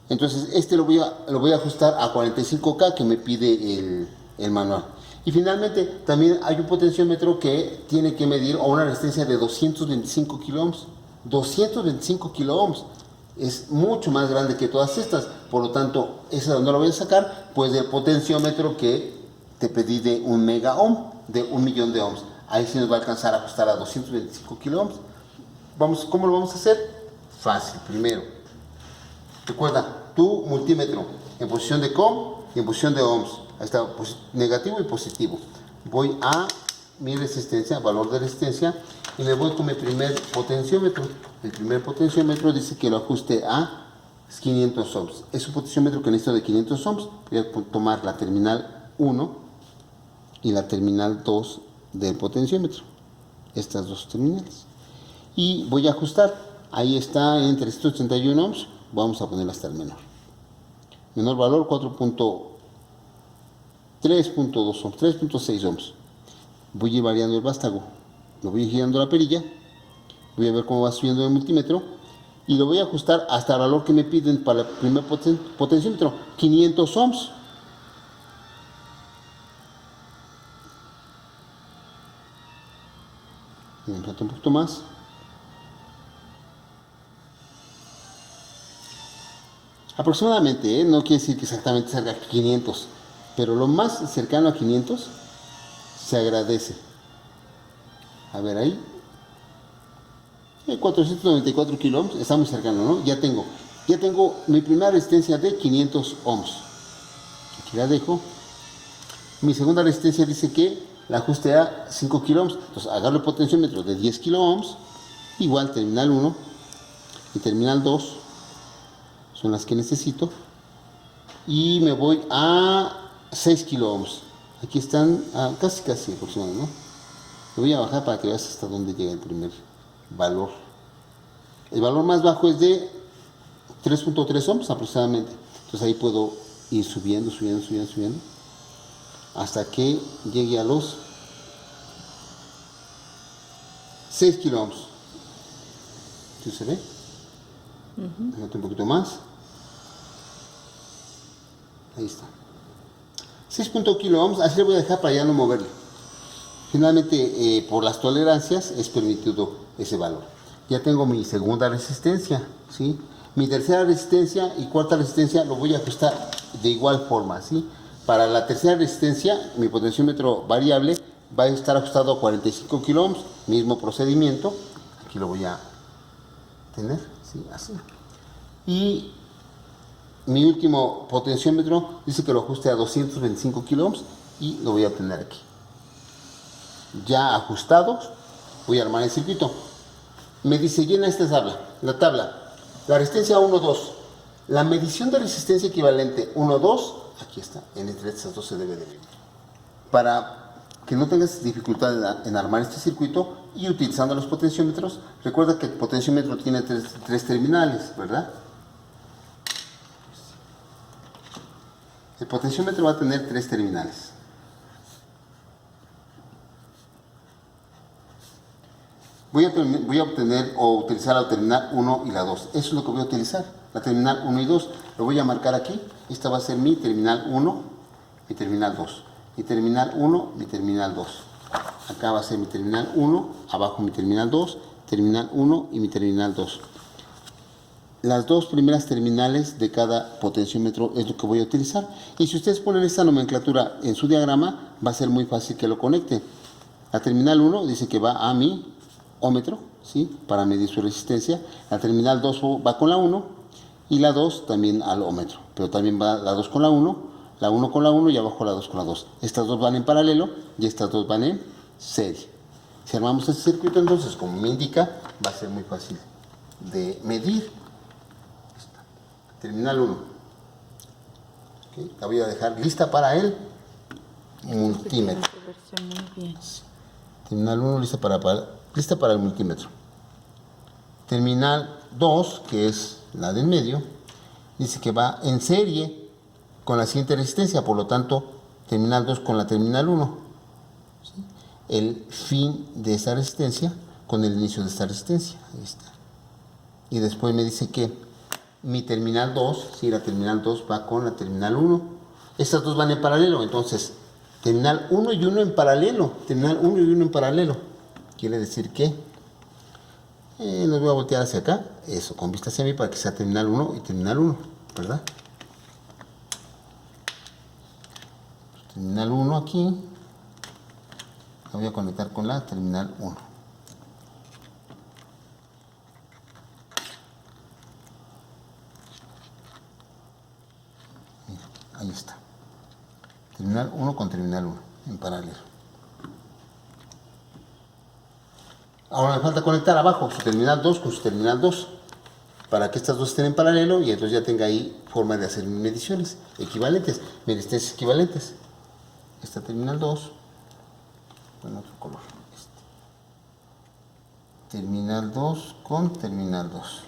Entonces este lo voy a ajustar a 45K que me pide el manual. Y finalmente también hay un potenciómetro que tiene que medir a una resistencia de 225 kilo ohms. 225 kilo ohms es mucho más grande que todas estas, por lo tanto esa no la voy a sacar, pues del potenciómetro que te pedí de 1 mega ohm, de 1 millón de ohms. Ahí sí nos va a alcanzar a ajustar a 225 kilo ohms. ¿Cómo lo vamos a hacer? Fácil. Primero, recuerda tu multímetro en posición de com y en posición de ohms. Ahí está, negativo y positivo. Voy a mi resistencia, valor de resistencia, y me voy con mi primer potenciómetro. El primer potenciómetro dice que lo ajuste a 500 ohms. Es un potenciómetro que necesito de 500 ohms. Voy a tomar la terminal 1 y la terminal 2 del potenciómetro. Estas dos terminales. Y voy a ajustar. Ahí está en 381 ohms. Vamos a ponerla hasta el menor. Menor valor 3.2 ohms, 3.6 ohms. Voy a ir variando el vástago. Lo voy girando la perilla. Voy a ver cómo va subiendo el multímetro. Y lo voy a ajustar hasta el valor que me piden para el primer potenciómetro. 500 ohms. Me falta un poquito más. Aproximadamente, no quiere decir que exactamente salga 500, pero lo más cercano a 500 se agradece. A ver ahí. 494 kilo ohms, está muy cercano, ¿no? Ya tengo mi primera resistencia de 500 ohms. Aquí la dejo. Mi segunda resistencia dice que la ajuste a 5 kilo ohms. Entonces agarro el potenciómetro de 10 kilo ohms. Igual terminal 1 y terminal 2 son las que necesito. Y me voy a 6 kilo ohms. Aquí están casi aproximadamente, ¿no? Lo voy a bajar para que veas hasta dónde llega el primer valor. El valor más bajo es de 3.3 ohms aproximadamente. Entonces ahí puedo ir subiendo hasta que llegue a los 6 kilo ohms. ¿Sí se ve? Un poquito más. Ahí está. 6 kilo ohms, así le voy a dejar para ya no moverlo. Finalmente, por las tolerancias es permitido ese valor. Ya tengo mi segunda resistencia, ¿sí? Mi tercera resistencia y cuarta resistencia lo voy a ajustar de igual forma, ¿sí? Para la tercera resistencia, mi potenciómetro variable va a estar ajustado a 45 kilo ohms, mismo procedimiento. Aquí lo voy a tener, ¿sí? Así. Y mi último potenciómetro dice que lo ajuste a 225 kilo ohms y lo voy a tener aquí. Ya ajustados, voy a armar el circuito. Me dice, llena esta tabla, la resistencia 1, 2, la medición de resistencia equivalente 1, 2, aquí está, entre estas dos se debe de ver. Para que no tengas dificultad en armar este circuito y utilizando los potenciómetros, recuerda que el potenciómetro tiene tres terminales, ¿verdad? El potenciómetro va a tener 3 terminales. Voy a obtener o utilizar la terminal 1 y la 2. Eso es lo que voy a utilizar. La terminal 1 y 2. Lo voy a marcar aquí. Esta va a ser mi terminal 1, mi terminal 2. Mi terminal 1, mi terminal 2. Acá va a ser mi terminal 1, abajo mi terminal 2, terminal 1 y mi terminal 2. Las dos primeras terminales de cada potenciómetro es lo que voy a utilizar. Y si ustedes ponen esta nomenclatura en su diagrama, va a ser muy fácil que lo conecten. La terminal 1 dice que va a mi ómetro, ¿sí? Para medir su resistencia. La terminal 2 va con la 1 y la 2 también al ómetro. Pero también va la 2 con la 1 con la 1 y abajo la 2 con la 2. Estas dos van en paralelo y estas dos van en serie. Si armamos este circuito, entonces, como me indica, va a ser muy fácil de medir. terminal 1. ¿Okay? La voy a dejar lista para el multímetro. Muy bien. Terminal 1 lista para el multímetro. Terminal 2, que es la del medio, dice que va en serie con la siguiente resistencia, por lo tanto, terminal 2 con la terminal 1. ¿Sí? El fin de esta resistencia con el inicio de esta resistencia. Ahí está. Y después me dice que mi terminal 2, si la terminal 2 va con la terminal 1. Estas dos van en paralelo, entonces, terminal 1 y 1 en paralelo. Terminal 1 y 1 en paralelo. Quiere decir que los voy a voltear hacia acá, eso, con vista hacia mí para que sea terminal 1 y terminal 1, ¿verdad? Terminal 1 aquí, la voy a conectar con la terminal 1. Mira, ahí está. Terminal 1 con terminal 1, en paralelo. Ahora me falta conectar abajo su terminal 2 con su terminal 2 para que estas dos estén en paralelo y entonces ya tenga ahí forma de hacer mediciones equivalentes, resistencias equivalentes. Esta terminal 2, con otro color. Terminal 2 con terminal 2.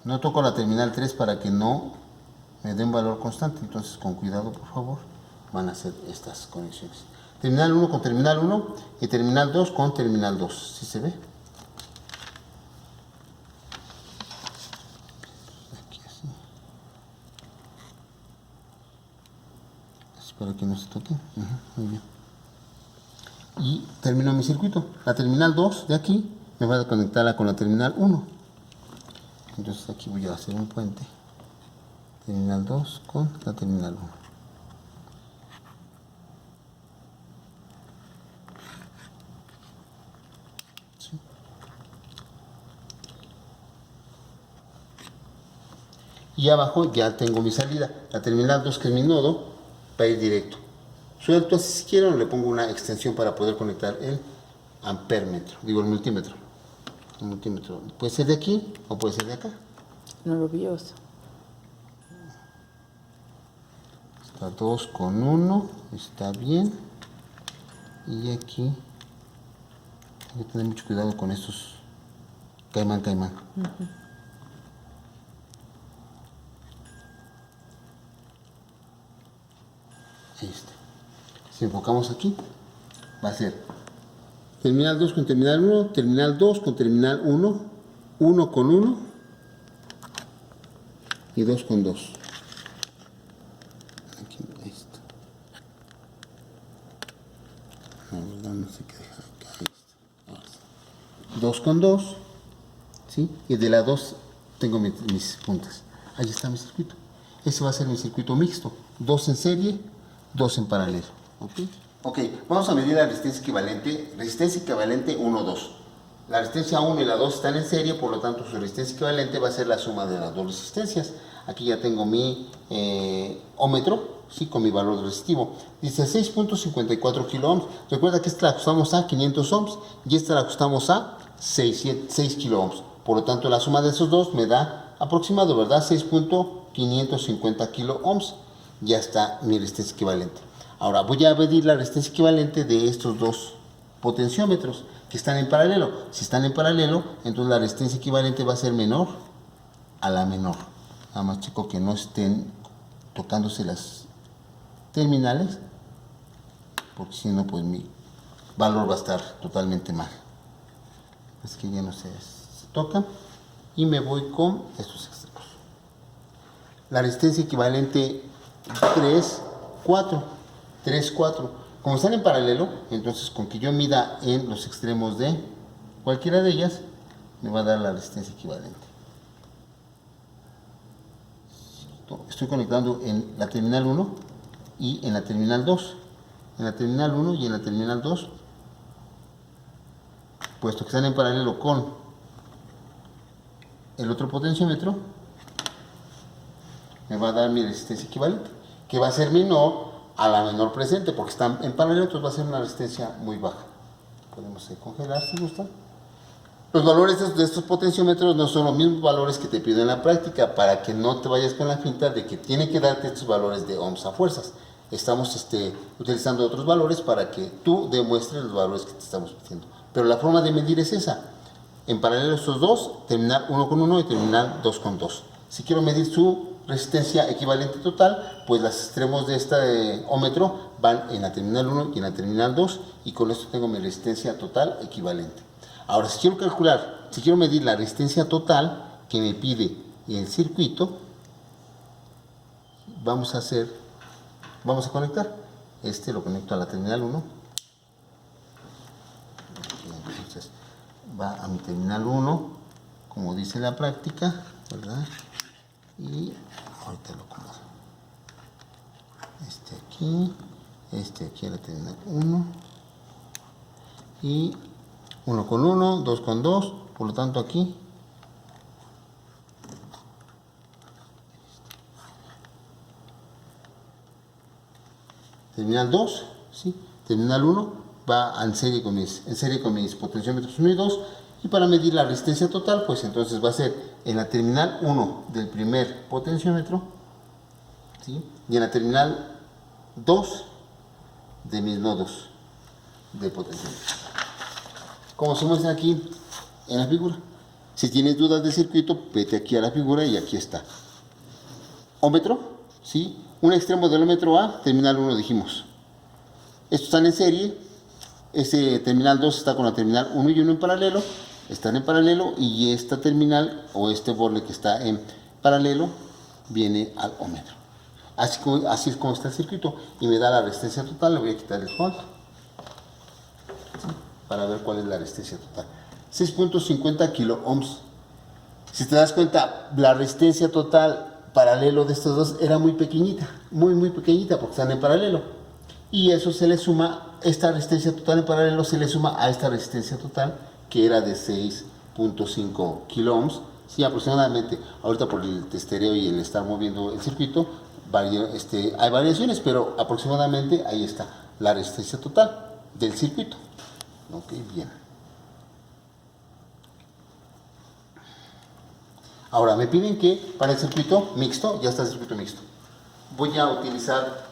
No toco la terminal 3 para que no me dé un valor constante, entonces con cuidado por favor van a hacer estas conexiones. Terminal 1 con terminal 1 y terminal 2 con terminal 2. ¿Sí se ve? Aquí así. Espero que no se toque. Muy bien. Y termino mi circuito. La terminal 2 de aquí me va a conectarla con la terminal 1. Entonces aquí voy a hacer un puente. Terminal 2 con la terminal 1. Y abajo ya tengo mi salida. La terminal 2, que es mi nodo, va a ir directo. Suelto así si quiero, le pongo una extensión para poder conectar el amperímetro, digo el multímetro. El multímetro puede ser de aquí o puede ser de acá. Nervioso. Está 2 con 1, está bien. Y aquí hay que tener mucho cuidado con estos caimán. Ahí está. Si enfocamos aquí, va a ser terminal 2 con terminal 1, terminal 2 con terminal 1, 1 con 1 y 2 con 2. Aquí, ahí está. No, verdad, no sé qué dejar acá. Ahí está. Ahora sí. 2 con 2, ¿sí? Y de la 2 tengo mis puntas. Ahí está mi circuito. Ese va a ser mi circuito mixto. 2 en serie, 2 en paralelo. Ok, vamos a medir la resistencia equivalente. Resistencia equivalente 1, 2. La resistencia 1 y la 2 están en serie, por lo tanto su resistencia equivalente va a ser la suma de las dos resistencias. Aquí ya tengo mi ómetro, ¿sí? Con mi valor resistivo. Dice 6.54 kilo ohms. Recuerda que esta la ajustamos a 500 ohms y esta la ajustamos a 6 kilo ohms. Por lo tanto la suma de esos dos me da aproximado, ¿verdad? 6.550 kilo ohms. Ya está mi resistencia equivalente. Ahora voy a medir la resistencia equivalente de estos dos potenciómetros que están en paralelo. Si están en paralelo, entonces la resistencia equivalente va a ser menor a la menor. Nada más chico que no estén tocándose las terminales, porque si no, pues mi valor va a estar totalmente mal. Es que ya no se toca y me voy con estos extremos. La resistencia equivalente 3, 4. Como están en paralelo, entonces con que yo mida en los extremos de cualquiera de ellas, me va a dar la resistencia equivalente. Estoy conectando en la terminal 1 y en la terminal 2. En la terminal 1 y en la terminal 2, puesto que están en paralelo con el otro potenciómetro, me va a dar mi resistencia equivalente, que va a ser menor a la menor presente, porque están en paralelo, entonces va a ser una resistencia muy baja. Podemos congelar si gusta. Los valores de estos potenciómetros no son los mismos valores que te pido en la práctica, para que no te vayas con la finta de que tiene que darte estos valores de ohms a fuerzas. Estamos utilizando otros valores para que tú demuestres los valores que te estamos pidiendo. Pero la forma de medir es esa. En paralelo estos dos, terminal 1 con 1 y terminal 2 con 2. Si quiero medir su resistencia equivalente total, pues los extremos de este ómetro van en la terminal 1 y en la terminal 2, y con esto tengo mi resistencia total equivalente. Ahora, si quiero calcular, si quiero medir la resistencia total que me pide el circuito, vamos a conectar. Lo conecto a la terminal 1. Entonces, va a mi terminal 1, como dice la práctica, ¿verdad? Y ahorita lo acomodo. Aquí a la terminal 1. Y 1 con 1, 2 con 2, por lo tanto aquí terminal 2, ¿sí? Terminal 1 va en serie con mis potenciómetros 1 y 2, y para medir la resistencia total, pues entonces va a ser en la terminal 1 del primer potenciómetro, ¿sí? Y en la terminal 2 de mis nodos de potenciómetro, como se muestra aquí en la figura. Si tienes dudas de circuito, vete aquí a la figura y aquí está. Ómetro, ¿sí? Un extremo del ómetro A, terminal 1 dijimos. Estos están en serie. Ese terminal 2 está con la terminal 1 y 1 en paralelo. Están en paralelo, y esta terminal o este borde que está en paralelo viene al ómetro. Así es como está el circuito, y me da la resistencia total. Le voy a quitar el hold, ¿sí? Para ver cuál es la resistencia total. 6.50 kilo ohms. Si te das cuenta, la resistencia total paralelo de estos dos era muy pequeñita, muy pequeñita, porque están en paralelo. Y eso se le suma, esta resistencia total en paralelo se le suma a esta resistencia total, que era de 6.5 kilo ohms. Sí, aproximadamente. Ahorita por el testereo y el estar moviendo el circuito, hay variaciones, pero aproximadamente ahí está la resistencia total del circuito. Ok, bien. Ahora me piden que para el circuito mixto, ya está el circuito mixto, voy a utilizar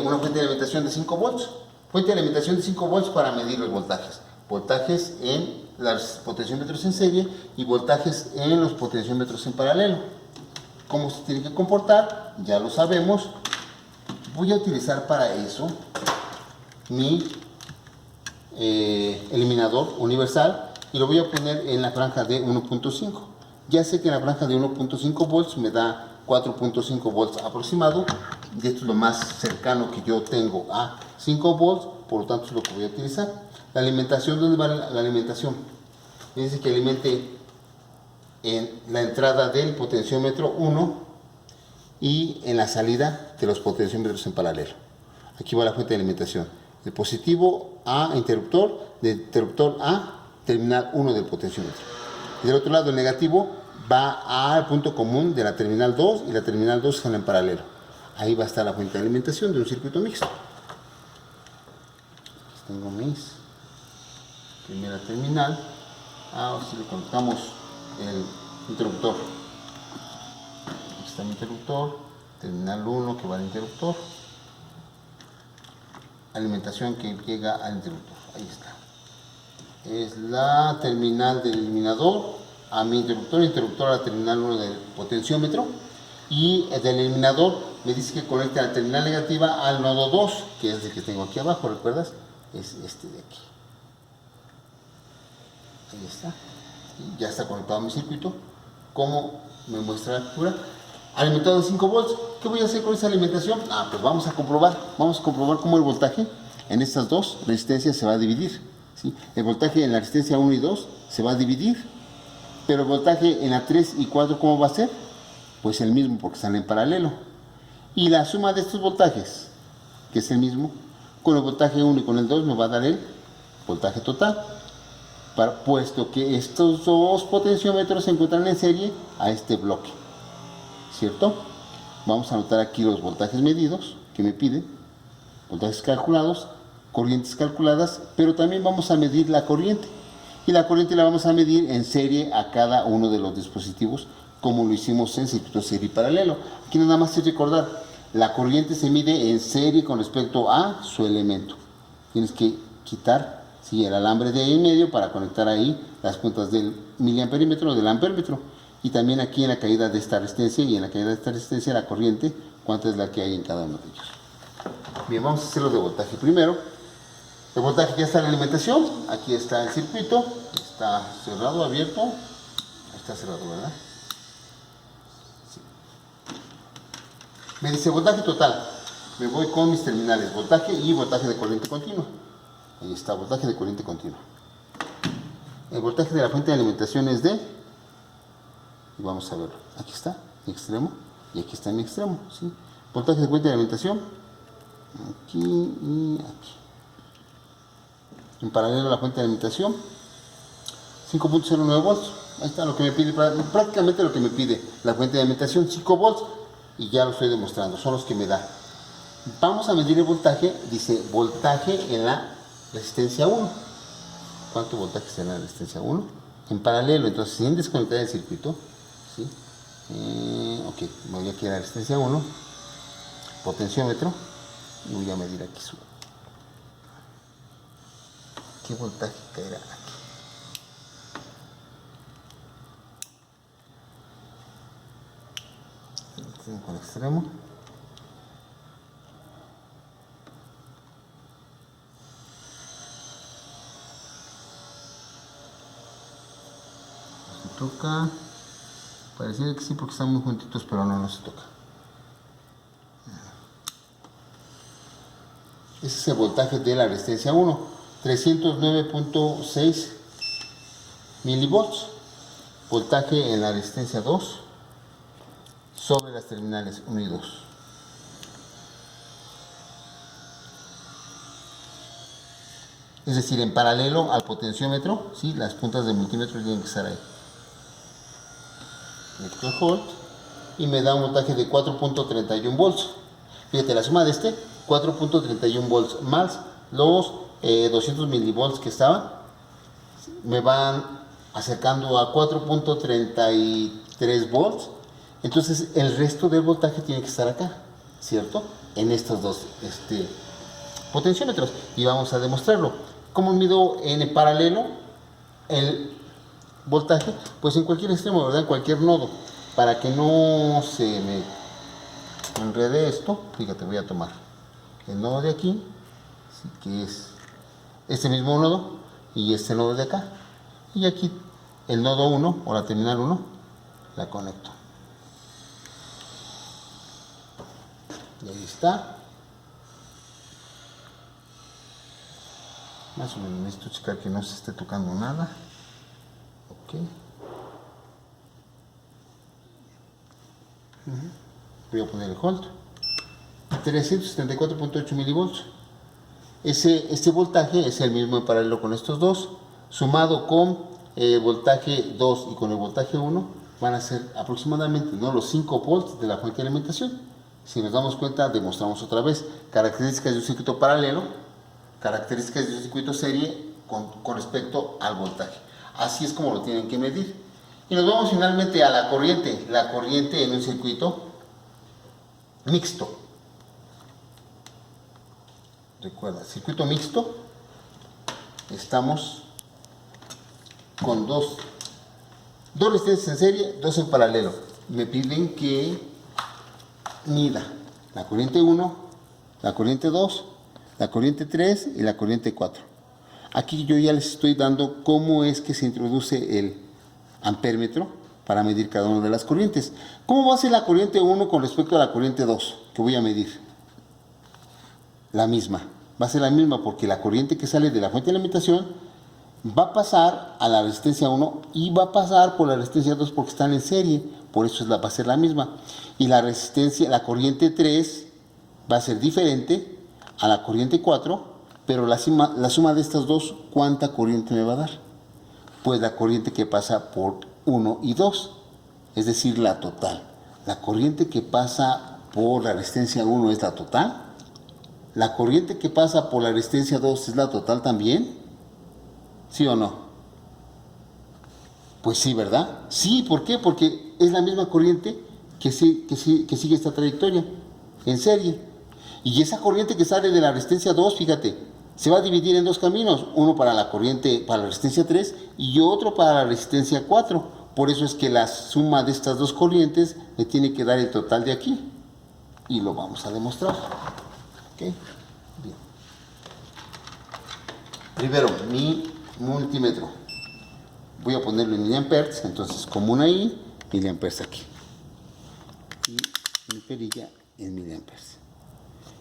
una fuente de alimentación de 5 volts. Fuente de alimentación de 5 volts para medir los voltajes. Voltajes en los potenciómetros en serie y voltajes en los potenciómetros en paralelo. ¿Cómo se tiene que comportar? Ya lo sabemos. Voy a utilizar para eso mi eliminador universal, y lo voy a poner en la franja de 1.5. Ya sé que en la franja de 1.5 volts me da 4.5 volts aproximado, y esto es lo más cercano que yo tengo a 5 volts, por lo tanto es lo que voy a utilizar. La alimentación, ¿dónde va la alimentación? Me dice que alimente en la entrada del potenciómetro 1 y en la salida de los potenciómetros en paralelo. Aquí va la fuente de alimentación. De positivo a interruptor, de interruptor a terminal 1 del potenciómetro. Y del otro lado, el negativo va al punto común de la terminal 2, y la terminal 2 están en paralelo. Ahí va a estar la fuente de alimentación de un circuito mixto. Aquí tengo mis primera terminal. Ahora sí le conectamos el interruptor. Aquí está mi interruptor, terminal 1 que va al interruptor, alimentación que llega al interruptor. Ahí está. Es la terminal del eliminador a mi interruptor, interruptor a la terminal 1 del potenciómetro, y el del eliminador me dice que conecta la terminal negativa al nodo 2, que es el que tengo aquí abajo, ¿recuerdas? Es este de aquí. Ahí está. Y ya está conectado a mi circuito, como me muestra la figura. Alimentado de 5 volts. ¿Qué voy a hacer con esa alimentación? Pues vamos a comprobar cómo el voltaje en estas dos resistencias se va a dividir, ¿sí? El voltaje en la resistencia 1 y 2 se va a dividir, pero el voltaje en la 3 y 4, ¿cómo va a ser? Pues el mismo, porque están en paralelo. Y la suma de estos voltajes, que es el mismo, con el voltaje 1 y con el 2 me va a dar el voltaje total, puesto que estos dos potenciómetros se encuentran en serie a este bloque, ¿cierto? Vamos a anotar aquí los voltajes medidos que me piden, voltajes calculados, corrientes calculadas, pero también vamos a medir la corriente. Y la corriente la vamos a medir en serie a cada uno de los dispositivos, como lo hicimos en circuito serie y paralelo. Aquí nada más es recordar, la corriente se mide en serie con respecto a su elemento. Tienes que quitar el alambre de ahí en medio para conectar ahí las puntas del miliamperímetro o del amperímetro. Y también aquí en la caída de esta resistencia y en la caída de esta resistencia la corriente, cuánta es la que hay en cada uno de ellos. Bien, vamos a hacerlo de voltaje primero. El voltaje ya está en la alimentación. Aquí está el circuito. Está cerrado, abierto. Está cerrado, ¿verdad? Sí. Me dice voltaje total. Me voy con mis terminales. Voltaje y voltaje de corriente continua. Ahí está, voltaje de corriente continua. El voltaje de la fuente de alimentación es de... Y vamos a verlo. Aquí está mi extremo y aquí está mi extremo. ¿Sí? Voltaje de corriente de alimentación. Aquí y aquí. En paralelo a la fuente de alimentación. 5.09 volts. Ahí está lo que me pide, prácticamente lo que me pide la fuente de alimentación, 5 volts. Y ya lo estoy demostrando, son los que me da. Vamos a medir el voltaje, dice voltaje en la resistencia 1. ¿Cuánto voltaje está en la resistencia 1? En paralelo, entonces sin desconectar el circuito. ¿Sí? Ok, me voy aquí a la resistencia 1, potenciómetro, y voy a medir aquí su... ¿Qué voltaje caerá aquí? Con extremo. Se toca. Pareciera que sí porque están muy juntitos, pero no se toca. Ese es el voltaje de la resistencia 1, 309.6 milivolts. Voltaje en la resistencia 2 sobre las terminales 1 y 2. Es decir, en paralelo al potenciómetro, ¿sí? Las puntas del multímetro tienen que estar ahí. Microvolt, y me da un voltaje de 4.31 volts. Fíjate, la suma de 4.31 volts más los 200 milivolts que estaban, me van acercando a 4.33 volts. Entonces el resto del voltaje tiene que estar acá, ¿cierto? En estos dos potenciómetros. Y vamos a demostrarlo. ¿Cómo mido en paralelo el voltaje? Pues en cualquier extremo, ¿verdad? En cualquier nodo. Para que no se me enrede esto, fíjate, voy a tomar el nodo de aquí, ¿sí? Que es este mismo nodo, y este nodo de acá. Y aquí el nodo 1, o la terminal 1, la conecto. Y ahí está. Más o menos necesito checar que no se esté tocando nada. Ok. Voy a poner el hold. 374.8 milivolts. Este voltaje es el mismo en paralelo con estos dos. Sumado con el voltaje 2 y con el voltaje 1, van a ser aproximadamente, ¿no?, los 5 volts de la fuente de alimentación. Si nos damos cuenta, demostramos otra vez características de un circuito paralelo, características de un circuito serie con respecto al voltaje. Así es como lo tienen que medir. Y nos vamos finalmente a la corriente en un circuito mixto. Recuerda, circuito mixto, estamos con dos resistencias en serie, dos en paralelo. Me piden que mida la corriente 1, la corriente 2, la corriente 3 y la corriente 4. Aquí yo ya les estoy dando cómo es que se introduce el amperímetro para medir cada una de las corrientes. ¿Cómo va a ser la corriente 1 con respecto a la corriente 2 que voy a medir? La misma. Va a ser la misma porque la corriente que sale de la fuente de alimentación va a pasar a la resistencia 1 y va a pasar por la resistencia 2 porque están en serie. Por eso va a ser la misma. Y la corriente 3 va a ser diferente a la corriente 4, pero la suma de estas dos, ¿cuánta corriente me va a dar? Pues la corriente que pasa por 1 y 2, es decir, la total. La corriente que pasa por la resistencia 1 es la total. La corriente que pasa por la resistencia 2 es la total también. ¿Sí o no? Pues sí, ¿verdad? Sí, ¿por qué? Porque es la misma corriente que sigue esta trayectoria en serie. Y esa corriente que sale de la resistencia 2, fíjate, se va a dividir en dos caminos, uno para la corriente, para la resistencia 3 y otro para la resistencia 4. Por eso es que la suma de estas dos corrientes me tiene que dar el total de aquí. Y lo vamos a demostrar. ¿Ok? Bien. Primero, mi multímetro. Voy a ponerlo en miliamperes, entonces común ahí, miliamperes aquí. Y mi perilla en miliamperes.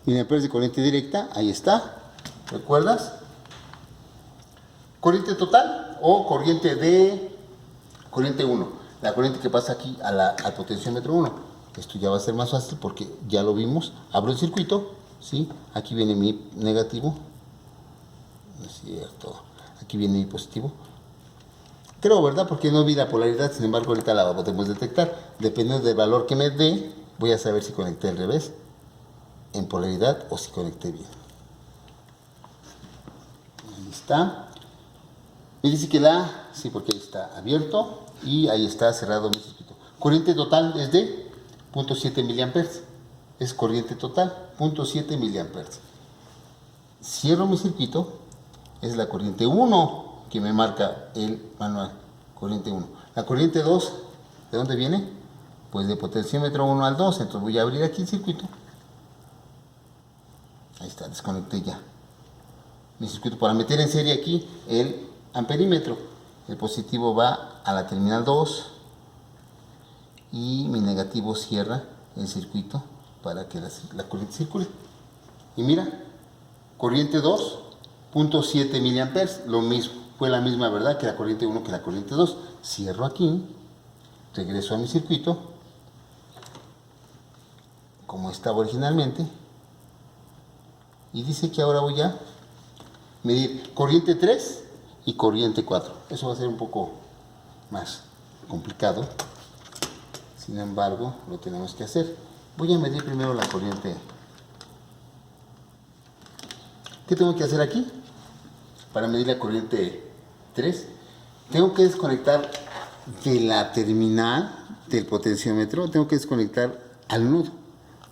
Miliamperes de corriente directa, ahí está. ¿Recuerdas? Corriente total o corriente 1. La corriente que pasa aquí al potenciómetro 1. Esto ya va a ser más fácil porque ya lo vimos. Abro el circuito, ¿sí? Aquí viene mi negativo. No es cierto. Aquí viene mi positivo. Creo, ¿verdad? Porque no vi la polaridad, sin embargo ahorita la podemos detectar. Dependiendo del valor que me dé, voy a saber si conecté al revés, en polaridad, o si conecté bien. Ahí está. Me dice que sí, porque ahí está abierto y ahí está cerrado mi circuito. Corriente total es de 0.7 miliamperes. Es corriente total, 0.7 miliamperes. Cierro mi circuito, es la corriente 1 que me marca el manual, corriente 1. La corriente 2, ¿de dónde viene? Pues de potenciómetro 1 al 2, entonces voy a abrir aquí el circuito. Ahí está, desconecté ya mi circuito para meter en serie aquí el amperímetro. El positivo va a la terminal 2 y mi negativo cierra el circuito para que la corriente circule. Y mira, corriente 2, 0.7 miliamperes, lo mismo. Fue la misma, ¿verdad? Que la corriente 1 que la corriente 2. Cierro aquí, regreso a mi circuito, como estaba originalmente, y dice que ahora voy a medir corriente 3 y corriente 4. Eso va a ser un poco más complicado, sin embargo, lo tenemos que hacer. Voy a medir primero la corriente. ¿Qué tengo que hacer aquí? Para medir la corriente 3, tengo que desconectar de la terminal del potenciómetro, tengo que desconectar al nudo.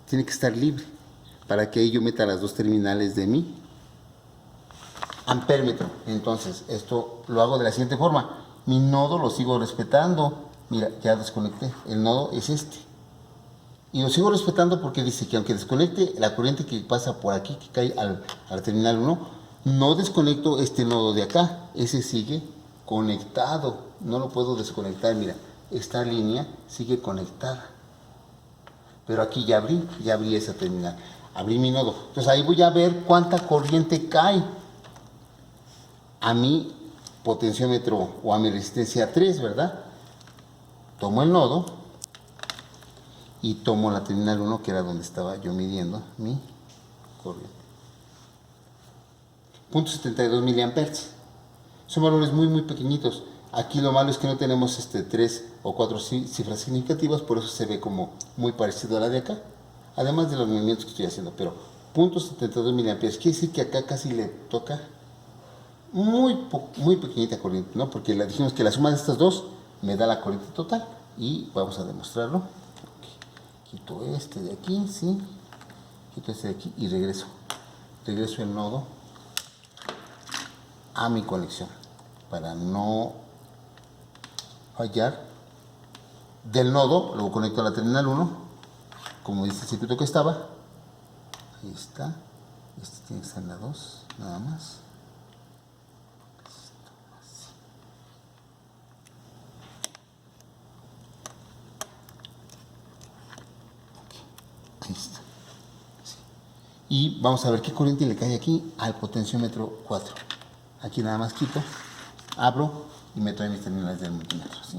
Tiene que estar libre para que yo meta las dos terminales de mi ampéretro. Entonces, esto lo hago de la siguiente forma. Mi nodo lo sigo respetando. Mira, ya desconecté. El nodo es este. Y lo sigo respetando porque dice que aunque desconecte la corriente que pasa por aquí, que cae al terminal 1, no desconecto este nodo de acá, ese sigue conectado, no lo puedo desconectar. Mira, esta línea sigue conectada, pero aquí ya abrí esa terminal, abrí mi nodo. Entonces ahí voy a ver cuánta corriente cae a mi potenciómetro o a mi resistencia 3, ¿verdad? Tomo el nodo y tomo la terminal 1, que era donde estaba yo midiendo mi corriente. 0.72 miliamperes. Son valores muy pequeñitos. Aquí lo malo es que no tenemos 3 o 4 cifras significativas, por eso se ve como muy parecido a la de acá, además de los movimientos que estoy haciendo. Pero 0.72 miliamperes quiere decir que acá casi le toca muy pequeñita corriente, ¿no? Porque dijimos que la suma de estas dos me da la corriente total y vamos a demostrarlo. Okay. Quito este de aquí, sí, quito este de aquí y regreso el nodo a mi conexión para no fallar. Del nodo luego conecto a la terminal 1 como dice el circuito que estaba. Ahí está. Este tiene que estar en la 2 nada más. Ahí está. Sí. Y vamos a ver qué corriente le cae aquí al potenciómetro 4. Aquí nada más quito, abro y meto en mis terminales del multímetro, ¿sí?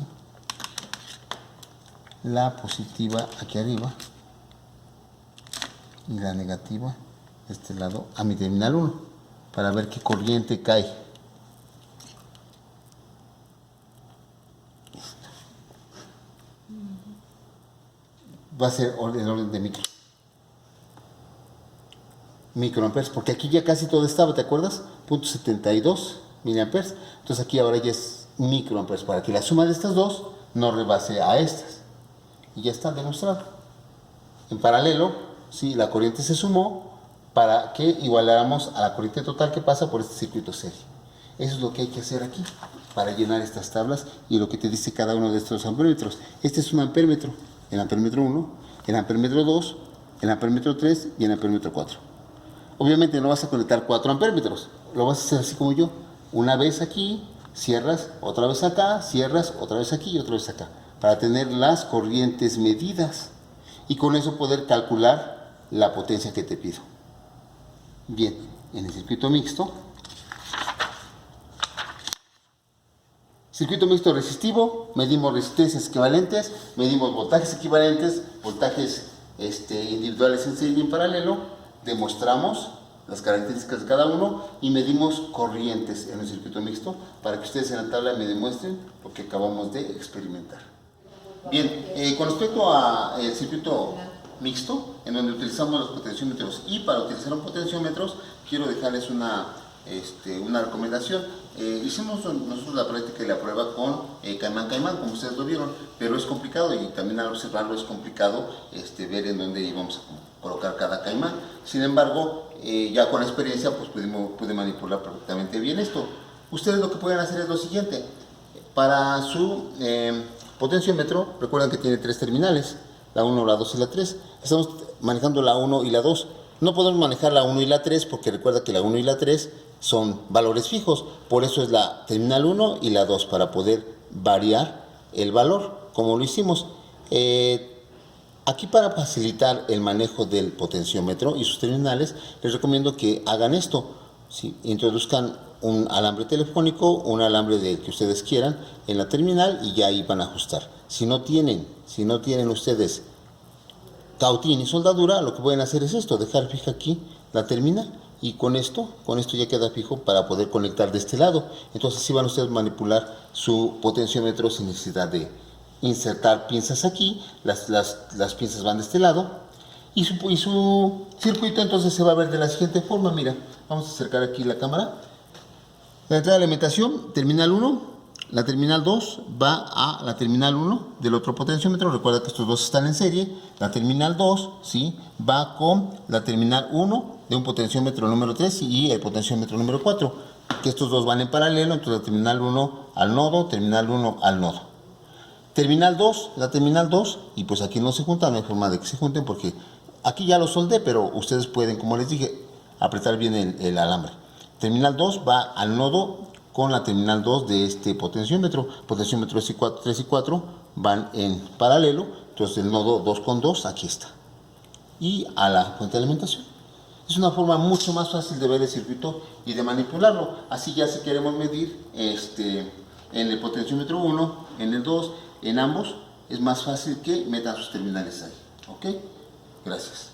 La positiva aquí arriba y la negativa de este lado a mi terminal 1 para ver qué corriente cae. Va a ser el orden de microamperes, porque aquí ya casi todo estaba, ¿te acuerdas? 0.72 miliamperes. Entonces aquí ahora ya es microamperes, para que la suma de estas dos no rebase a estas. Y ya está demostrado. En paralelo, ¿sí? La corriente se sumó para que igualáramos a la corriente total que pasa por este circuito serie. Eso es lo que hay que hacer aquí para llenar estas tablas y lo que te dice cada uno de estos amperímetros. Este es un amperímetro, el amperímetro 1, el amperímetro 2, el amperímetro 3 y el amperímetro 4. Obviamente no vas a conectar 4 amperímetros, lo vas a hacer así como yo. Una vez aquí, cierras, otra vez acá, cierras, otra vez aquí y otra vez acá, para tener las corrientes medidas y con eso poder calcular la potencia que te pido. Bien, en el circuito mixto resistivo, medimos resistencias equivalentes, medimos voltajes equivalentes, voltajes individuales en serie y en paralelo, demostramos las características de cada uno y medimos corrientes en el circuito mixto para que ustedes en la tabla me demuestren lo que acabamos de experimentar. Bien, con respecto al circuito mixto, en donde utilizamos los potenciómetros y para utilizar un potenciómetro quiero dejarles una recomendación. Hicimos nosotros la práctica y la prueba con Caimán, como ustedes lo vieron, pero es complicado y también al observarlo es complicado ver en dónde íbamos a colocar cada caimán. Sin embargo, ya con la experiencia pues pude manipular perfectamente bien esto. Ustedes lo que pueden hacer es lo siguiente. Para su potenciómetro, recuerden que tiene 3 terminales, la 1, la 2 y la 3. Estamos manejando la 1 y la 2. No podemos manejar la 1 y la 3 porque recuerda que la 1 y la 3 son valores fijos. Por eso es la terminal 1 y la 2 para poder variar el valor como lo hicimos. Aquí para facilitar el manejo del potenciómetro y sus terminales les recomiendo que hagan esto. ¿Sí? Introduzcan un alambre telefónico, un alambre del que ustedes quieran en la terminal y ya ahí van a ajustar. Si no tienen ustedes cautín y soldadura, lo que pueden hacer es esto, dejar fija aquí la terminal y con esto ya queda fijo para poder conectar de este lado. Entonces así van ustedes a manipular su potenciómetro sin necesidad de insertar pinzas aquí, las pinzas van de este lado y su circuito entonces se va a ver de la siguiente forma. Mira, vamos a acercar aquí la cámara. La entrada de alimentación, terminal 1. La terminal 2 va a la terminal 1 del otro potenciómetro. Recuerda que estos dos están en serie. La terminal 2, ¿sí?, va con la terminal 1 de un potenciómetro número 3 y el potenciómetro número 4. Que estos dos van en paralelo, entonces la terminal 1 al nodo, terminal 1 al nodo. Terminal 2, la terminal 2, y pues aquí no se juntan, no hay forma de que se junten porque aquí ya lo soldé, pero ustedes pueden, como les dije, apretar bien el alambre. Terminal 2 va al nodo con la terminal 2 de este potenciómetro. Potenciómetro 3 y 4 van en paralelo, entonces el nodo 2 con 2 aquí está. Y a la fuente de alimentación. Es una forma mucho más fácil de ver el circuito y de manipularlo. Así ya si queremos medir en el potenciómetro 1, en el 2, en ambos, es más fácil que metan sus terminales ahí. ¿Ok? Gracias.